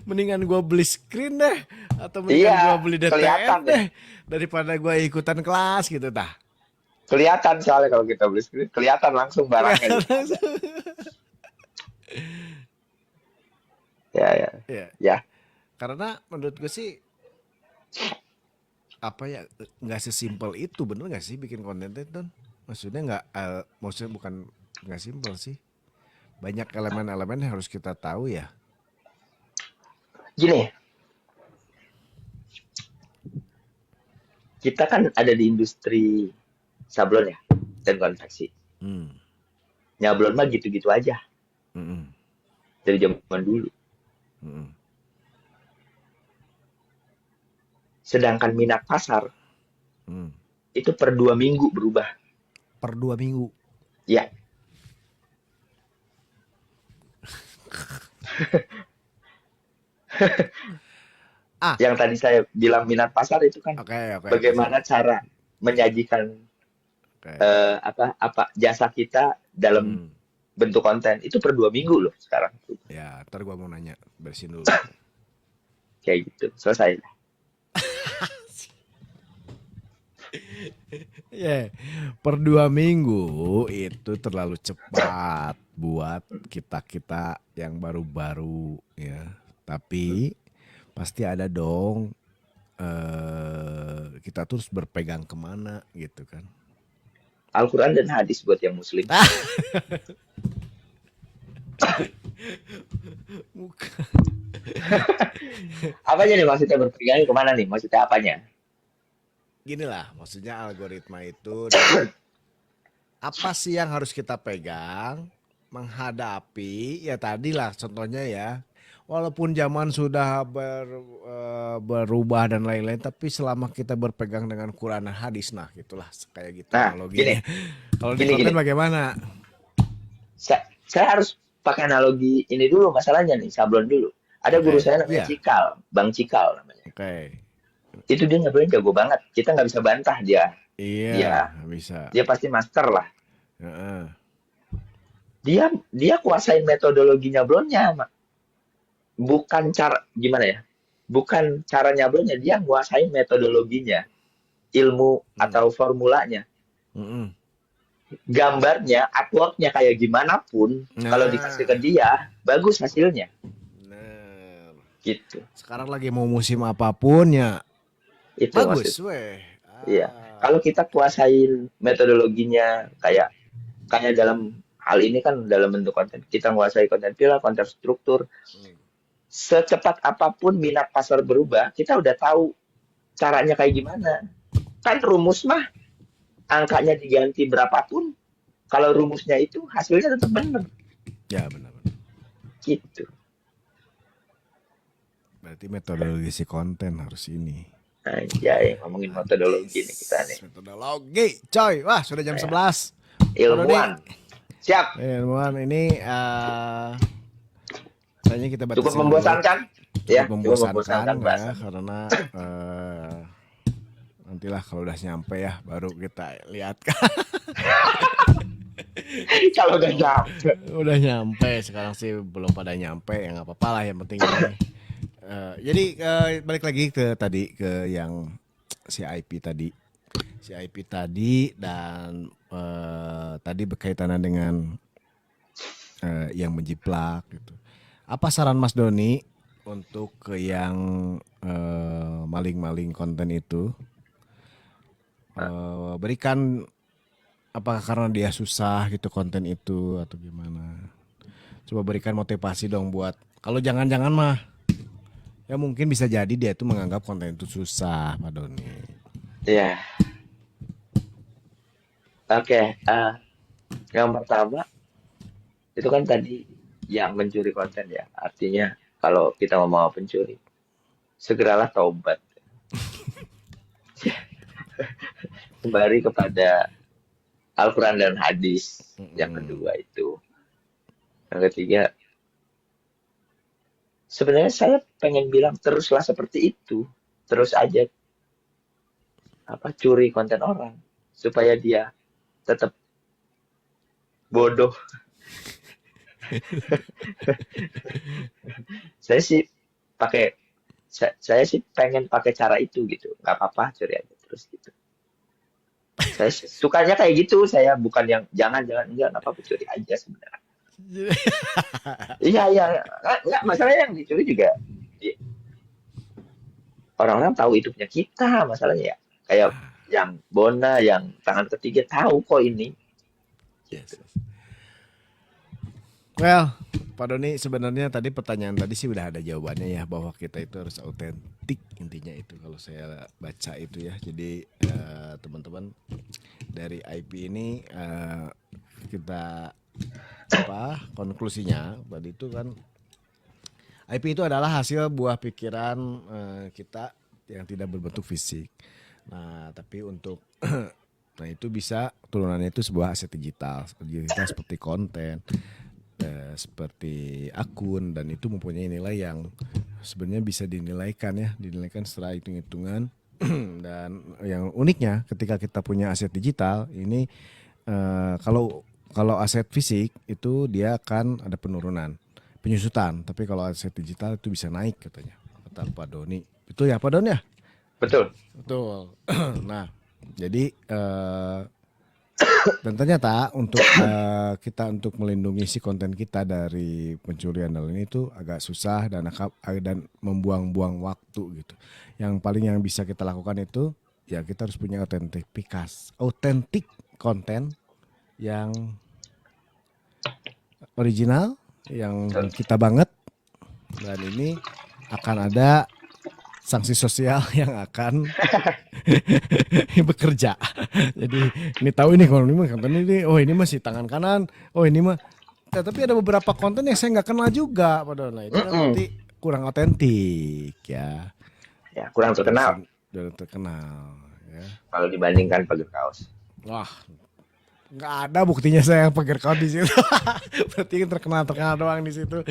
Mendingan gua beli screen deh atau mendingan Iya, gua beli DTF kelihatan deh. deh daripada gua ikutan kelas gitu tah. Kelihatan soalnya kalau kita beli screen, kelihatan langsung barangnya gitu ada. Ya, ya. Iya, Ya, karena menurut gue sih apa ya nggak sesimpel itu, bener nggak sih bikin konten itu? Maksudnya nggak, maksudnya bukan nggak simpel sih. Banyak elemen-elemen yang harus kita tahu ya. gini, kita kan ada di industri sablon ya dan konveksi. Hmm. Nyablon mah gitu-gitu aja Mm-mm. dari zaman dulu. Mm-mm. Sedangkan minat pasar Mm. itu per 2 minggu berubah. Per 2 minggu. Ya, Ah, yang tadi saya bilang minat pasar itu kan oke oke oke. bagaimana cara menyajikan Oke. apa jasa kita dalam Hmm. bentuk konten itu per 2 minggu loh sekarang. Ya, ntar gua mau nanya, bersihin dulu. Kayak gitu, selesai. Ya, per 2 minggu itu terlalu cepat buat kita-kita yang baru-baru ya. Tapi pasti ada dong kita terus berpegang kemana gitu kan. Al-Quran dan hadis buat yang muslim. Bukan. Apanya nih maksudnya berpegang kemana nih? Maksudnya apanya? Gini lah, maksudnya algoritma itu apa sih yang harus kita pegang menghadapi ya tadi lah contohnya ya. Walaupun zaman sudah berubah dan lain-lain, tapi selama kita berpegang dengan Quran dan hadis, nah gitulah kayak gitu Nah, gini, analoginya. Kalau di gini, konten gini. bagaimana? Saya harus pakai analogi ini dulu masalahnya nih, sablon dulu. Ada guru Oke, saya namanya iya, Cikal, Bang Cikal namanya. oke, Itu dia ngeblend jago banget. Kita nggak bisa bantah dia. iya Dia bisa. dia pasti master lah. Heeh. Dia kuasain metodologi nyablonnya, bukan cara gimana ya? Bukan cara nyablonnya, dia nguasain metodologinya, ilmu Hmm. atau formulanya. Mm-mm. Gambarnya, artworknya kayak gimana pun, kalau dikasih ke Nah, dia, bagus hasilnya. bener. Gitu. Sekarang lagi mau musim apapun ya Itu bagus, maksud. weh. Iya. Ah. Kalau kita kuasain metodologinya kayak kayak dalam hal ini kan dalam bentuk konten, kita menguasai konten pilar, konten struktur. Hmm. Secepat apapun minat pasar berubah, kita udah tahu caranya kayak gimana. Kan rumus mah angkanya diganti berapapun, kalau rumusnya itu hasilnya tetap benar. Ya benar-benar. Gitu. Berarti metodologi si konten harus ini. Anjay, ngomongin metodologi nih kita nih. Metodologi, coy. Wah, sudah jam Kayak 11. Aduh nih, ilmuwan. Siap. ilmuwan ini kayaknya kita Cukup batasin dulu. membosankan? Cukup Ya, cukup membosankan membosankan ya, bahasan. karena nantilah kalau udah nyampe ya baru kita lihat. Kalau udah nyampe. Udah nyampe, sekarang sih belum pada nyampe, ya nggak apa-apa lah, yang penting ini. Jadi balik lagi ke tadi ke yang si IP tadi. Si IP tadi dan tadi berkaitan dengan yang menjiplak gitu. Apa saran Mas Doni untuk ke yang maling-maling konten itu? Berikan apakah karena dia susah gitu konten itu atau gimana? Coba berikan motivasi dong buat kalau jangan-jangan mah ya mungkin bisa jadi dia tuh menganggap konten itu susah, Pak Doni. Ya, oke. Yang pertama itu kan tadi yang mencuri konten ya. Artinya kalau kita mau pencuri, segeralah taubat. Kembali kepada Al-Quran dan hadis. Yang Mm-mm. kedua itu. Yang ketiga, sebenarnya saya pengen bilang teruslah seperti itu. Terus aja curi konten orang supaya dia tetap bodoh. Saya sih pakai saya sih pengen pakai cara itu gitu. Nggak apa-apa curi aja terus gitu. Saya sukanya kayak gitu. Saya bukan yang jangan enggak apa-apa curi aja sebenarnya. Iya iya nggak masalahnya yang dicuri juga orang-orang tahu itu punya kita masalahnya ya. Kayak yang Bona, yang tangan ketiga tahu kok ini. Yes. Well, Pak Doni sebenarnya tadi pertanyaan tadi sih udah ada jawabannya ya, bahwa kita itu harus autentik, intinya itu kalau saya baca itu ya. Jadi teman-teman dari IP ini kita konklusinya tadi itu kan IP itu adalah hasil buah pikiran kita yang tidak berbentuk fisik. Nah, tapi untuk nah itu bisa turunannya itu sebuah aset digital seperti konten, seperti akun, dan itu mempunyai nilai yang sebenarnya bisa dinilaikan setelah hitung-hitungan. Dan yang uniknya ketika kita punya aset digital ini kalau kalau aset fisik itu dia akan ada penurunan, penyusutan. Tapi kalau aset digital itu bisa naik katanya. Kata Pak Doni. Betul ya Pak Doni ya? Betul. Betul. Nah, jadi dan ternyata untuk kita untuk melindungi si konten kita dari pencurian dan ini itu agak susah dan membuang-buang waktu gitu. Yang paling yang bisa kita lakukan itu ya kita harus punya otentik konten yang original, yang Betul. kita banget, dan ini akan ada sanksi sosial yang akan bekerja. Jadi ini tahu ini kalau ini mah konten ini, oh ini masih tangan kanan, oh ini mah. Ya, tapi ada beberapa konten yang saya nggak kenal juga, padahal nah, itu kan Mm-mm. berarti kurang otentik ya. Ya, kurang terkenal Kurang terkenal ya. kalau dibandingkan pagar kaos. Wah, nggak ada buktinya saya pagar kaos di situ. Berarti kan terkenal doang di situ.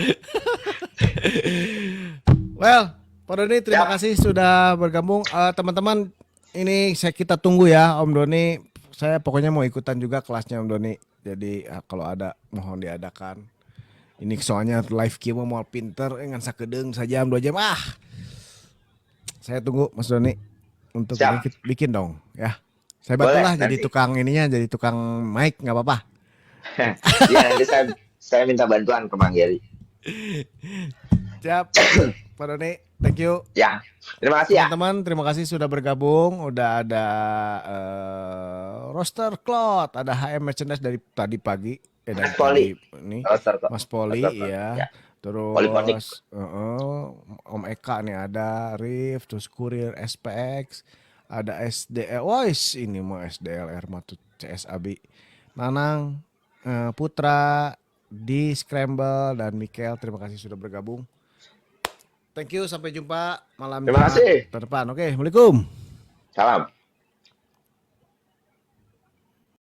Well, Pak Doni terima Siap. kasih sudah bergabung. Teman-teman, ini kita tunggu ya Om Doni. Saya pokoknya mau ikutan juga kelasnya Om Doni. Jadi kalau ada mohon diadakan. Ini soalnya live kieu mau pinter, ngan sakedeung sajam 2 jam. Saya tunggu Mas Doni untuk Siap. bikin dong ya. Saya Boleh, bantulah jadi nanti. tukang ininya, jadi tukang mic nggak apa-apa. Ya, nanti saya minta bantuan ke Bang Geri. Siap, Pak Doni. Thank you. Ya, terima kasih ya. Teman-teman, terima kasih sudah bergabung. Udah ada roster cloth, ada HM merchandise dari tadi pagi. Dari Mas Poli. tadi ini Roster Mas Poli, Roster Cloth, ya. ya. Polyphonic. Terus Om Eka nih ada Rif, terus Kurir SPX, ada SDL. Wais, ini mah SDLR mah tuh CSAB. Nanang, Putra, di Scramble dan Mikel, terima kasih sudah bergabung. Thank you, sampai jumpa malam Terima Jumat kasih. ke depan. Oke, Assalamualaikum. Salam.